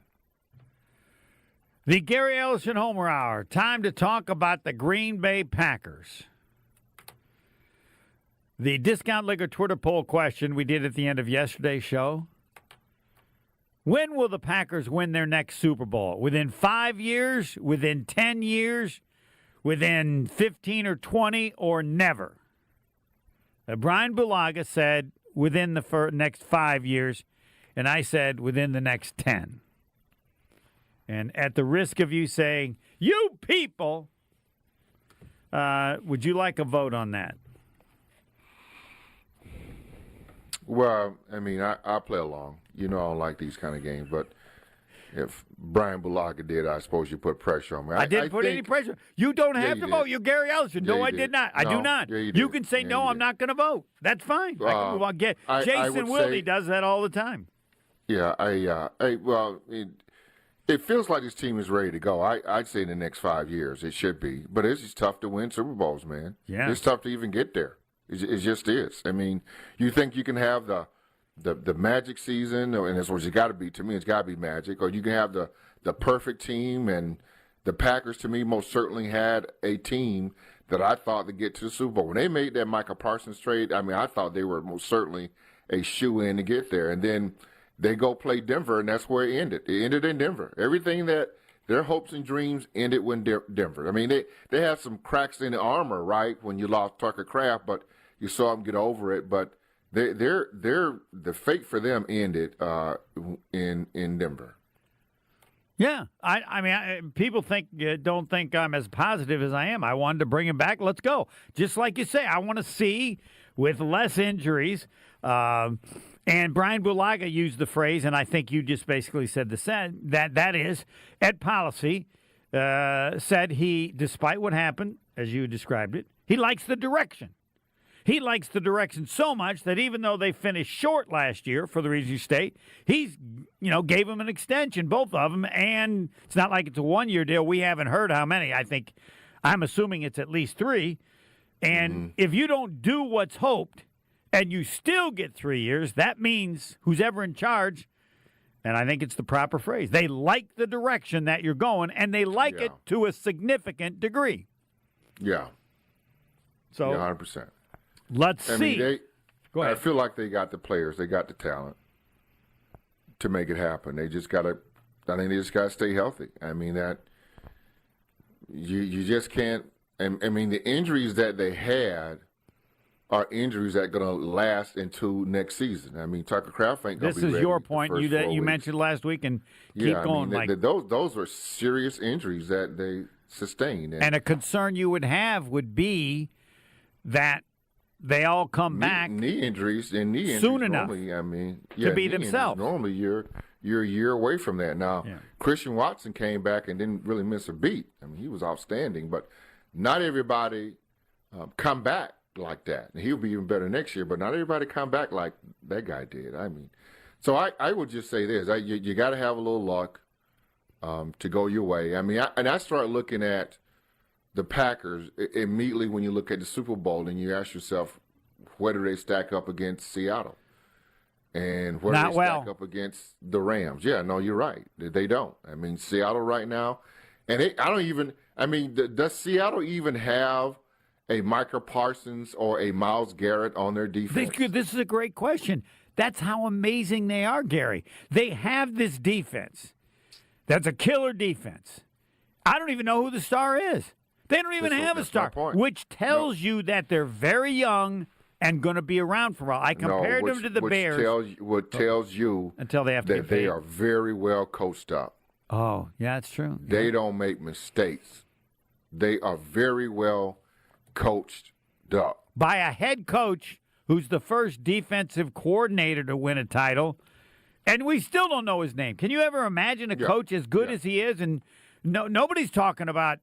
Speaker 3: The Gary Ellerson Homer Hour. Time to talk about the Green Bay Packers. The Discount Liquor Twitter poll question we did at the end of yesterday's show. When will the Packers win their next Super Bowl? Within 5 years? Within 10 years? Within 15 or 20? Or never? Brian Bulaga said within the next 5 years, and I said within the next 10. And at the risk of you saying, you people, would you like a vote on that?
Speaker 4: Well, I mean, I play along. You know I don't like these kind of games, but if Brian Bulaga did, I suppose you put pressure on me.
Speaker 3: I didn't put any pressure. You don't have to vote. You're Gary Ellerson. No, I did not. I do not. You can say, no, I'm not going to vote. That's fine. I can move on. Jason Wilde does that all the time.
Speaker 4: Yeah, it feels like this team is ready to go. I'd say in the next 5 years it should be. But it's just tough to win Super Bowls, man.
Speaker 3: Yeah.
Speaker 4: It's tough to even get there. It just is. I mean, you think you can have the magic season, and that's what it's got to be. To me, it's got to be magic. Or you can have the perfect team, and the Packers, to me, most certainly had a team that I thought to get to the Super Bowl. When they made that Micah Parsons trade, I mean, I thought they were most certainly a shoe-in to get there. And then they go play Denver, and that's where it ended. It ended in Denver. Everything that their hopes and dreams ended with Denver. I mean, they had some cracks in the armor, right, when you lost Tucker Kraft, but you saw them get over it. But the fate for them ended in Denver.
Speaker 3: Yeah, I mean, people don't think I'm as positive as I am. I wanted to bring him back. Let's go. Just like you say, I want to see with less injuries. And Brian Bulaga used the phrase, and I think you just basically said that is, Ed Policy said he, despite what happened, as you described it, he likes the direction. He likes the direction so much that even though they finished short last year for the reason you state, he's, gave them an extension, both of them, and it's not like it's a one-year deal. We haven't heard how many. I'm assuming it's at least 3. And if you don't do what's hoped and you still get 3 years, that means who's ever in charge, and I think it's the proper phrase, they like the direction that you're going, and they like it to a significant degree.
Speaker 4: Yeah.
Speaker 3: So
Speaker 4: 100%.
Speaker 3: Let's see. Go ahead.
Speaker 4: I feel like they got the players, they got the talent to make it happen. They just got to. I think they just got to stay healthy. I mean that you just can't. I mean the injuries that they had are injuries that are going to last into next season. I mean Tucker Kraft ain't going to be ready.
Speaker 3: This is your point you mentioned last week, and keep going.
Speaker 4: Those were serious injuries that they sustained,
Speaker 3: and a concern you would have would be that they all come back
Speaker 4: knee injuries
Speaker 3: soon enough.
Speaker 4: Normally, I mean,
Speaker 3: to be themselves.
Speaker 4: Normally, you're a year away from that. Now, Christian Watson came back and didn't really miss a beat. I mean, he was outstanding, but not everybody come back like that. And he'll be even better next year, but not everybody come back like that guy did. I mean, so I would just say this: you got to have a little luck to go your way. I mean, I start looking at the Packers immediately when you look at the Super Bowl and you ask yourself, where do they stack up against Seattle? And where do they stack up against the Rams? Yeah, no, you're right. They don't. I mean, Seattle right now, and does Seattle even have a Micah Parsons or a Myles Garrett on their defense?
Speaker 3: This is a great question. That's how amazing they are, Gary. They have this defense. That's a killer defense. I don't even know who the star is. They don't even have a star, which tells you that they're very young and going to be around for a while. I compared them to the Bears.
Speaker 4: What tells you
Speaker 3: until they have to
Speaker 4: that they are very well coached up.
Speaker 3: Oh, yeah, that's true.
Speaker 4: They don't make mistakes. They are very well coached up.
Speaker 3: By a head coach who's the first defensive coordinator to win a title, and we still don't know his name. Can you ever imagine a coach as good as he is? And nobody's talking about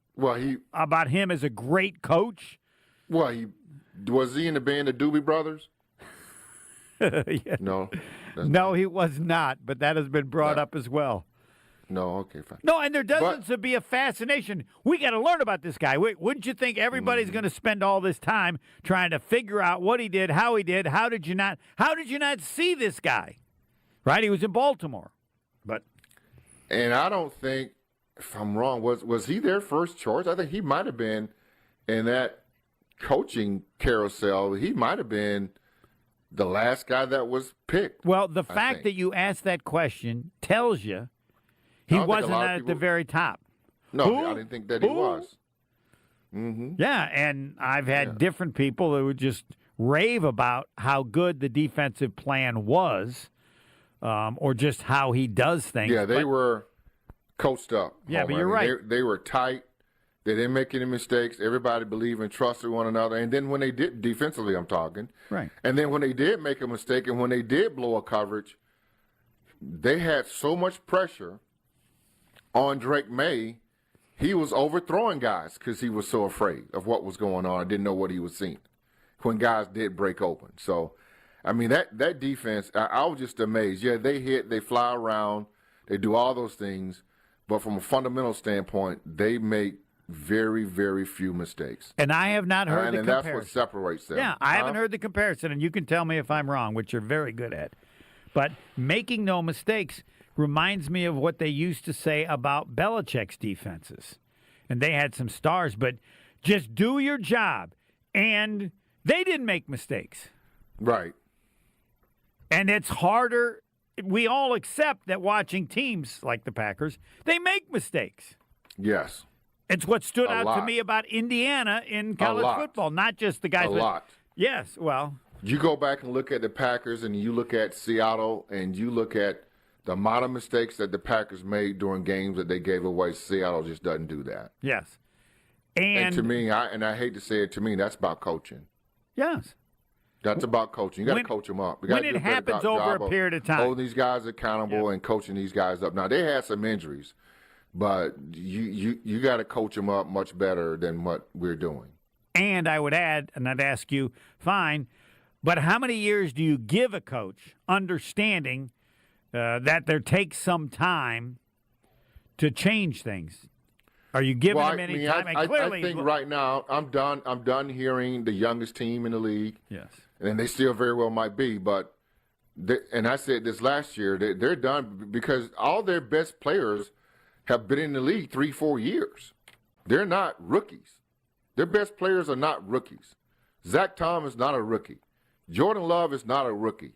Speaker 3: him as a great coach.
Speaker 4: Well, was he in the band of Doobie Brothers? No.
Speaker 3: No, he was not, but that has been brought up as well.
Speaker 4: No, okay, fine.
Speaker 3: No, and there doesn't be a fascination. We got to learn about this guy. Wouldn't you think everybody's going to spend all this time trying to figure out what he did, how he did, how did you not see this guy? Right? He was in Baltimore.
Speaker 4: And I don't think, if I'm wrong, was he their first choice? I think he might have been in that coaching carousel. He might have been the last guy that was picked.
Speaker 3: Well, the fact that you asked that question tells you he wasn't at the very top.
Speaker 4: No, I didn't think that he was. Mm-hmm.
Speaker 3: Yeah, and I've had different people who would just rave about how good the defensive plan was, or just how he does things.
Speaker 4: Yeah, they were coached up.
Speaker 3: Yeah, but you're right.
Speaker 4: They were tight. They didn't make any mistakes. Everybody believed and trusted one another. And then when they did, defensively I'm talking.
Speaker 3: Right.
Speaker 4: And then when they did make a mistake and when they did blow a coverage, they had so much pressure on Drake May, he was overthrowing guys because he was so afraid of what was going on. I didn't know what he was seeing when guys did break open. So, I mean, that defense, I was just amazed. Yeah, they hit, they fly around, they do all those things. But from a fundamental standpoint, they make very, very few mistakes.
Speaker 3: And I have not heard the comparison.
Speaker 4: And that's what separates them.
Speaker 3: Yeah, I haven't heard the comparison, and you can tell me if I'm wrong, which you're very good at. But making no mistakes reminds me of what they used to say about Belichick's defenses. And they had some stars, but just do your job. And they didn't make mistakes.
Speaker 4: Right.
Speaker 3: And it's harder. We all accept that watching teams like the Packers, they make mistakes.
Speaker 4: Yes.
Speaker 3: It's what stood out to me about Indiana in college football, not just the guys.
Speaker 4: A lot.
Speaker 3: Yes, well.
Speaker 4: You go back and look at the Packers and you look at Seattle and you look at the amount of mistakes that the Packers made during games that they gave away. Seattle just doesn't do that.
Speaker 3: Yes.
Speaker 4: And to me, I hate to say it, to me, that's about coaching.
Speaker 3: Yes.
Speaker 4: That's about coaching. You got to coach them up.
Speaker 3: When it happens over a period of time.
Speaker 4: Holding these guys accountable and coaching these guys up. Now, they had some injuries, but you got to coach them up much better than what we're doing.
Speaker 3: And I would add, and I'd ask you, fine, but how many years do you give a coach understanding that there takes some time to change things? Are you giving them any time?
Speaker 4: I think right now I'm done hearing the youngest team in the league.
Speaker 3: Yes.
Speaker 4: And they still very well might be, but and I said this last year, they're done because all their best players have been in the league 3-4 years. They're not rookies. Their best players are not rookies. Zach Tom is not a rookie. Jordan Love is not a rookie.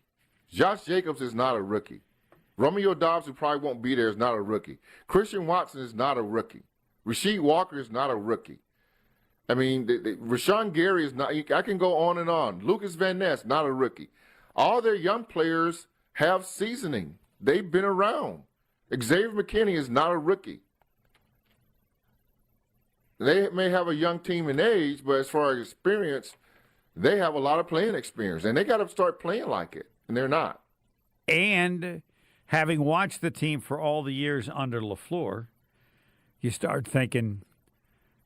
Speaker 4: Josh Jacobs is not a rookie. Romeo Dobbs, who probably won't be there, is not a rookie. Christian Watson is not a rookie. Rasheed Walker is not a rookie. I mean, Rashawn Gary is not. I can go on and on. Lucas Van Ness, not a rookie. All their young players have seasoning. They've been around. Xavier McKinney is not a rookie. They may have a young team in age, but as far as experience, they have a lot of playing experience, and they got to start playing like it, and they're not.
Speaker 3: And having watched the team for all the years under LaFleur, you start thinking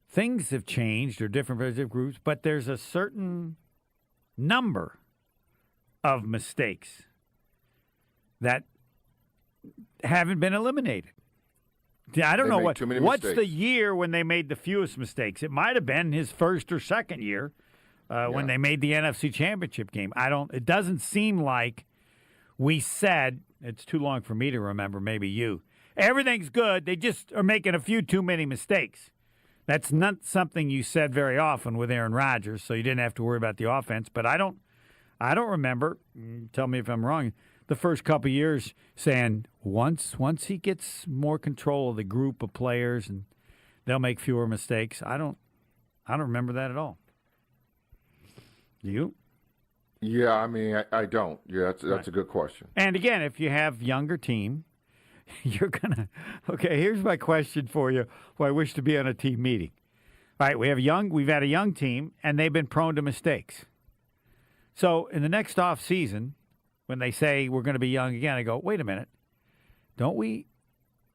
Speaker 3: things have changed or different groups, but there's a certain number of mistakes that haven't been eliminated. I don't know what's the year when they made the fewest mistakes. It might have been his first or second year when they made the NFC Championship game. It doesn't seem like we said, it's too long for me to remember, maybe you, everything's good. They just are making a few too many mistakes. That's not something you said very often with Aaron Rodgers, so you didn't have to worry about the offense. But I don't remember, tell me if I'm wrong, the first couple of years saying once he gets more control of the group of players and they'll make fewer mistakes. I don't remember that at all. Do you?
Speaker 4: Yeah, I mean, I don't. Yeah, that's a good question.
Speaker 3: And again, if you have younger team, you're gonna. Okay, here's my question for you. Who I wish to be on a team meeting. All right, we've had a young team, and they've been prone to mistakes. So in the next off season, when they say we're going to be young again, I go, wait a minute, don't we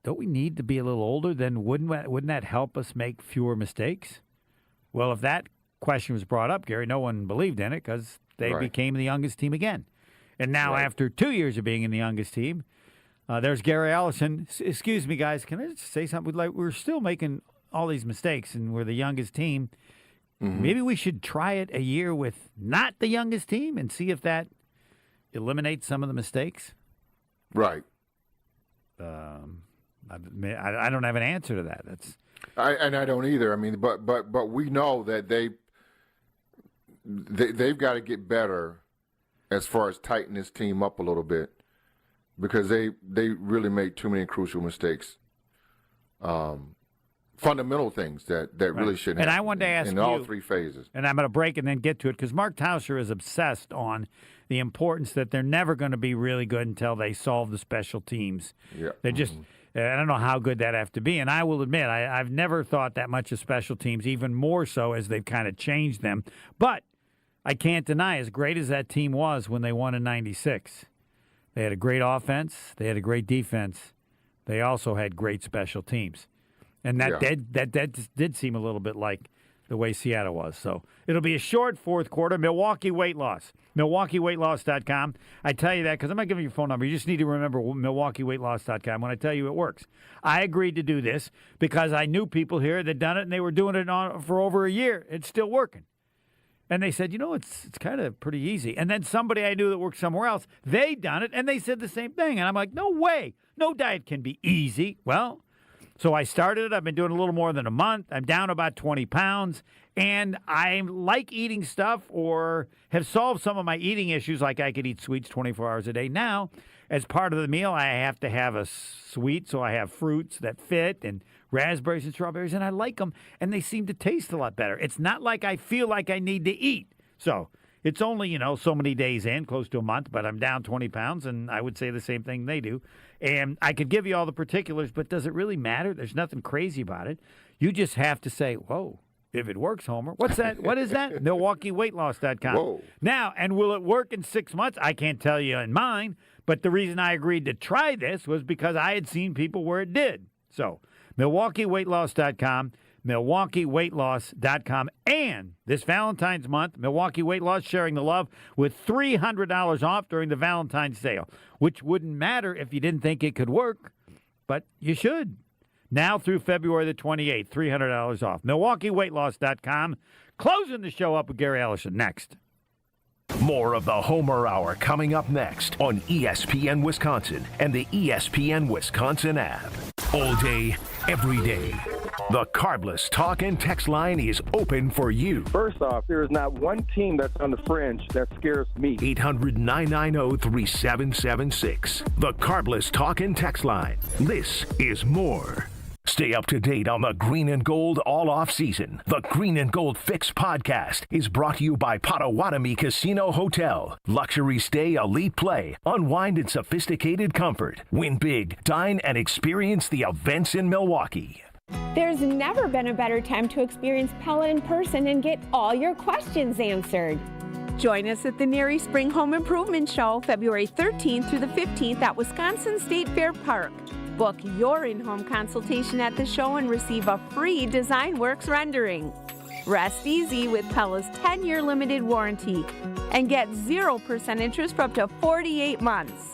Speaker 3: need to be a little older? Then wouldn't that help us make fewer mistakes? Well, if that question was brought up, Gary, no one believed in it because they became the youngest team again. And now after 2 years of being in the youngest team, there's Gary Ellerson. Excuse me, guys, can I just say something? Like, we're still making all these mistakes, and we're the youngest team. Mm-hmm. Maybe we should try it a year with not the youngest team and see if that eliminates some of the mistakes.
Speaker 4: Right.
Speaker 3: I don't have an answer to that.
Speaker 4: I don't either. I mean, but we know that they've got to get better as far as tighten this team up a little bit because they really made too many crucial mistakes. Fundamental things that really shouldn't happen.
Speaker 3: And I wanted to ask you,
Speaker 4: in all three phases.
Speaker 3: And I'm going to break and then get to it because Mark Tauscher is obsessed on the importance that they're never going to be really good until they solve the special teams.
Speaker 4: Yeah.
Speaker 3: They're just, I don't know how good that have to be. And I will admit, I've never thought that much of special teams, even more so as they've kind of changed them. But I can't deny, as great as that team was when they won in '96, they had a great offense, they had a great defense. they also had great special teams. And that did seem a little bit like the way Seattle was. So it'll be a short fourth quarter. Milwaukee weight loss. MilwaukeeWeightLoss.com. I tell you that because I'm not giving you your phone number. You just need to remember MilwaukeeWeightLoss.com when I tell you it works. I agreed to do this because I knew people here that done it, and they were doing it for over a year. It's still working. And they said, it's kind of pretty easy. And then somebody I knew that worked somewhere else, they done it, and they said the same thing. And I'm like, no way. No diet can be easy. Well, so I started it. I've been doing a little more than a month. I'm down about 20 pounds. And I like eating stuff or have solved some of my eating issues, like I could eat sweets 24 hours a day. Now, as part of the meal, I have to have a sweet, so I have fruits that fit and raspberries and strawberries, and I like them, and they seem to taste a lot better. It's not like I feel like I need to eat. So it's only, so many days in, close to a month, but I'm down 20 pounds, and I would say the same thing they do. And I could give you all the particulars, but does it really matter? There's nothing crazy about it. You just have to say, whoa. If it works, Homer. What's that? What is that? MilwaukeeWeightLoss.com.
Speaker 4: Whoa.
Speaker 3: Now, and will it work in 6 months? I can't tell you in mine, but the reason I agreed to try this was because I had seen people where it did. So, MilwaukeeWeightLoss.com, MilwaukeeWeightLoss.com, and this Valentine's month, Milwaukee Weight Loss sharing the love with $300 off during the Valentine's sale, which wouldn't matter if you didn't think it could work, but you should. Now through February the 28th, $300 off. MilwaukeeWeightLoss.com. Closing the show up with Gary Ellerson next.
Speaker 2: More of the Homer Hour coming up next on ESPN Wisconsin and the ESPN Wisconsin app. All day, every day. The Carbless talk and text line is open for you.
Speaker 17: First off, there is not one team that's on the fringe that scares me.
Speaker 2: 800-990-3776. The Carbless talk and text line. This is more. Stay up to date on the Green and Gold all off season. The Green and Gold Fix podcast is brought to you by Potawatomi Casino Hotel. Luxury stay, elite play, unwind in sophisticated comfort. Win big, dine, and experience the events in Milwaukee.
Speaker 18: There's never been a better time to experience Pella in person and get all your questions answered. Join us at the Neary Spring Home Improvement Show, February 13th through the 15th at Wisconsin State Fair Park. Book your in-home consultation at the show and receive a free Design Works rendering. Rest easy with Pella's 10-year limited warranty and get 0% interest for up to 48 months.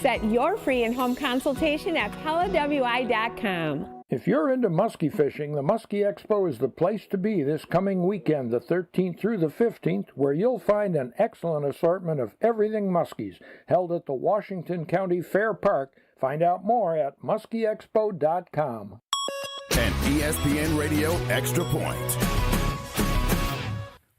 Speaker 18: Set your free in-home consultation at PellaWI.com.
Speaker 19: If you're into muskie fishing, the Muskie Expo is the place to be this coming weekend, the 13th through the 15th, where you'll find an excellent assortment of everything muskies, held at the Washington County Fair Park. Find out more at muskieexpo.com.
Speaker 20: An ESPN Radio Extra Point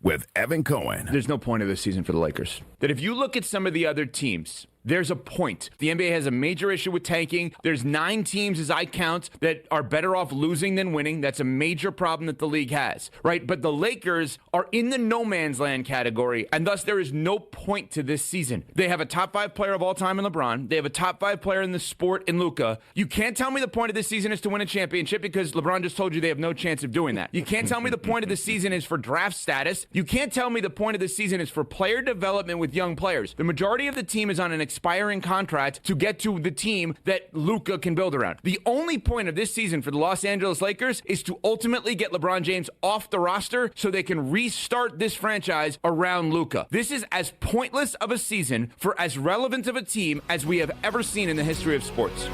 Speaker 20: with Evan Cohen.
Speaker 21: There's no point of this season for the Lakers. That if you look at some of the other teams, there's a point. The NBA has a major issue with tanking. There's 9 teams, as I count, that are better off losing than winning. That's a major problem that the league has, right? But the Lakers are in the no man's land category, and thus there is no point to this season. They have a top 5 player of all time in LeBron. They have a top 5 player in the sport in Luka. You can't tell me the point of this season is to win a championship because LeBron just told you they have no chance of doing that. You can't tell me the point of the season is for draft status. You can't tell me the point of the season is for player development with young players. The majority of the team is on an expiring contract to get to the team that Luka can build around. The only point of this season for the Los Angeles Lakers is to ultimately get LeBron James off the roster so they can restart this franchise around Luka. This is as pointless of a season for as relevant of a team as we have ever seen in the history of sports.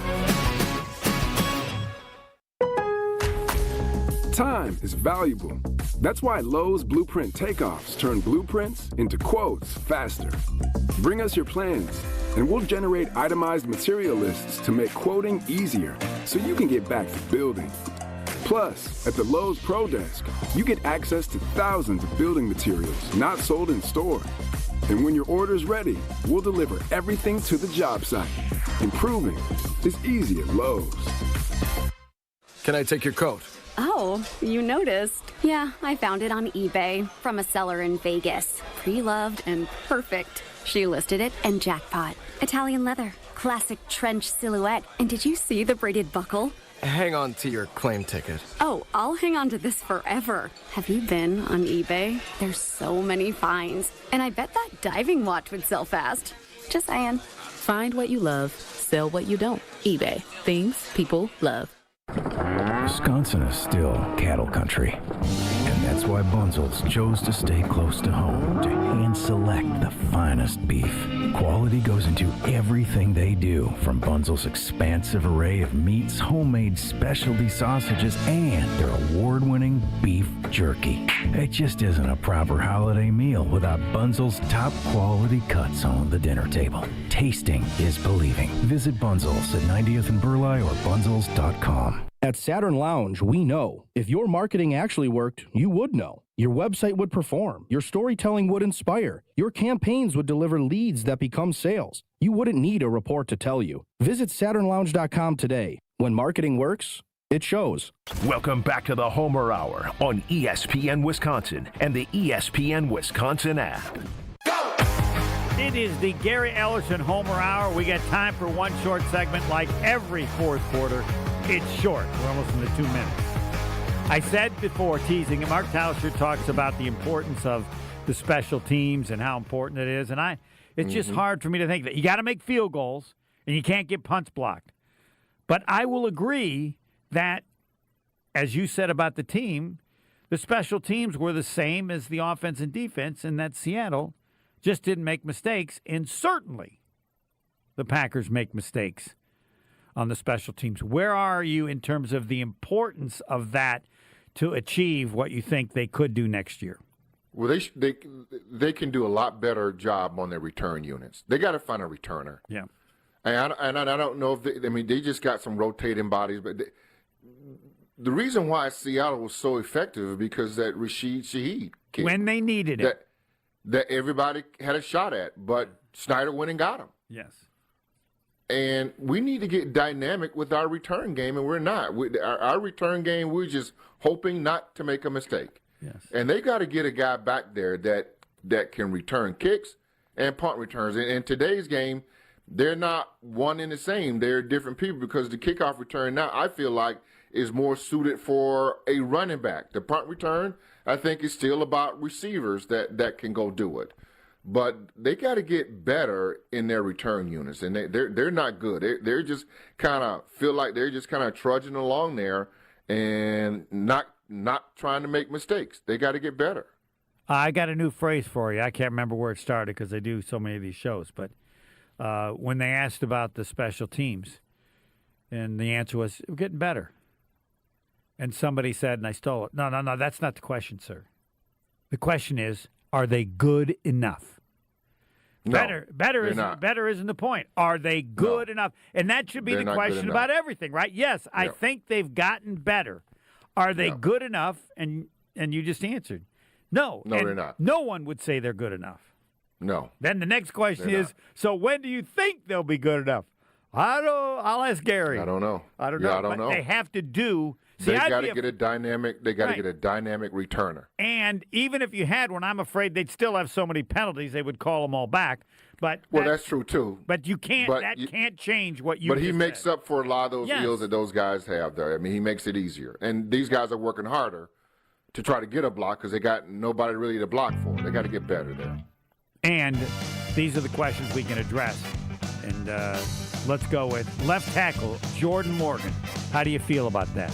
Speaker 22: Time is valuable. That's why Lowe's Blueprint Takeoffs turn blueprints into quotes faster. Bring us your plans, and we'll generate itemized material lists to make quoting easier so you can get back to building. Plus, at the Lowe's Pro Desk, you get access to thousands of building materials not sold in store. And when your order's ready, we'll deliver everything to the job site. Improving is easy at Lowe's.
Speaker 23: Can I take your coat?
Speaker 24: Oh, you noticed. Yeah, I found it on eBay from a seller in Vegas. Pre-loved and perfect. She listed it and jackpot. Italian leather, classic trench silhouette. And did you see the braided buckle?
Speaker 23: Hang on to your claim ticket.
Speaker 24: Oh, I'll hang on to this forever. Have you been on eBay? There's so many finds. And I bet that diving watch would sell fast. Just saying.
Speaker 25: Find what you love.
Speaker 1: Sell what you don't. eBay. Things people love.
Speaker 6: Wisconsin is still cattle country. And that's why Bunzel's chose to stay close to home to hand select the finest beef. Quality goes into everything they do, from Bunzel's expansive array of meats, homemade specialty sausages, and their award-winning beef jerky. It just isn't a proper holiday meal without Bunzel's top quality cuts on the dinner table. Tasting is believing. Visit Bunzel's at 90th and Burleigh or bunzels.com.
Speaker 7: At Saturn Lounge, we know. If your marketing actually worked, you would know. Your website would perform. Your storytelling would inspire. Your campaigns would deliver leads that become sales. You wouldn't need a report to tell you. Visit SaturnLounge.com today. When marketing works, it shows.
Speaker 2: Welcome back to the Homer Hour on ESPN Wisconsin and the ESPN Wisconsin app.
Speaker 3: It is the Gary Ellerson Homer Hour. We got time for one short segment like every fourth quarter. It's short. We're almost in the 2 minutes. I said before, teasing, and Mark Tauscher talks about the importance of the special teams and how important it is. And it's just hard for me to think that. You got to make field goals, and you can't get punts blocked. But I will agree that, as you said about the team, the special teams were the same as the offense and defense, and that Seattle just didn't make mistakes. And certainly the Packers make mistakes on the special teams. Where are you in terms of the importance of that to achieve what you think they could do next year?
Speaker 4: Well, they can do a lot better job on their return units. They got to find a returner.
Speaker 3: Yeah.
Speaker 4: And I don't know if they just got some rotating bodies, but the reason why Seattle was so effective is because that Rashid Shaheed kid,
Speaker 3: when they needed it,
Speaker 4: that everybody had a shot at, but Snyder went and got him.
Speaker 3: Yes.
Speaker 4: And we need to get dynamic with our return game, and we're not. Our return game, we're just hoping not to make a mistake.
Speaker 3: Yes.
Speaker 4: And they got to get a guy back there that can return kicks and punt returns. And in today's game, they're not one and the same. They're different people because the kickoff return now, I feel like, is more suited for a running back. The punt return, I think, is still about receivers that can go do it. But they got to get better in their return units, and they're not good. They're just kind of feel like they're just kind of trudging along there and not trying to make mistakes. They got to get better.
Speaker 3: I got a new phrase for you. I can't remember where it started because I do so many of these shows. But when they asked about the special teams, and the answer was, we're getting better. And somebody said, and I stole it, no, that's not the question, sir. The question is, are they good enough?
Speaker 4: No,
Speaker 3: better isn't the point. Are they good enough? And that should be the question about everything, right? Yes, I think they've gotten better. Are they good enough? And you just answered, no.
Speaker 4: No, they're not.
Speaker 3: No one would say they're good enough.
Speaker 4: No.
Speaker 3: Then the next question is, so when do you think they'll be good enough? I'll ask Gary.
Speaker 4: I don't know.
Speaker 3: I don't know. They have to do.
Speaker 4: They got to get a dynamic. They got to get a dynamic returner.
Speaker 3: And even if you had one, I'm afraid they'd still have so many penalties they would call them all back. But
Speaker 4: that's true too.
Speaker 3: But you can't. Can't change what you.
Speaker 4: But he makes up for a lot of those deals that those guys have there. I mean, he makes it easier, and these guys are working harder to try to get a block because they got nobody really to block for. They got to get better there.
Speaker 3: And these are the questions we can address. And let's go with left tackle Jordan Morgan. How do you feel about that?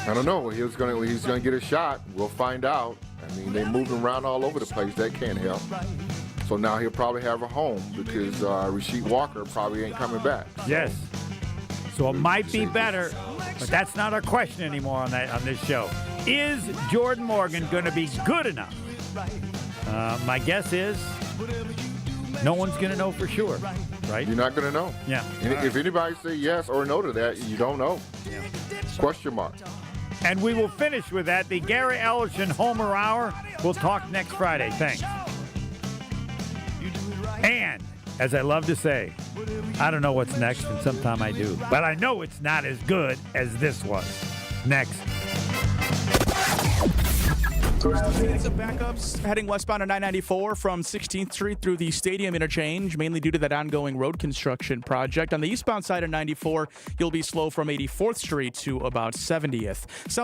Speaker 4: I don't know. He's gonna get a shot. We'll find out. I mean, they move him around all over the place. That can't help. So now he'll probably have a home because Rasheed Walker probably ain't coming back.
Speaker 3: Yes. So it might be better, but that's not our question anymore on this show. Is Jordan Morgan going to be good enough? My guess is no one's going to know for sure, right?
Speaker 4: You're not going to know.
Speaker 3: Yeah.
Speaker 4: And if anybody say yes or no to that, you don't know.
Speaker 3: Yeah.
Speaker 4: Question mark.
Speaker 3: And we will finish with that. The Gary Ellerson Homer Hour. We'll talk next Friday. Thanks. And, as I love to say, I don't know what's next, and sometime I do. But I know it's not as good as this was. Next.
Speaker 5: Some backups heading westbound on 994 from 16th Street through the Stadium interchange, mainly due to that ongoing road construction project. On the eastbound side of 94, you'll be slow from 84th Street to about 70th. Southbound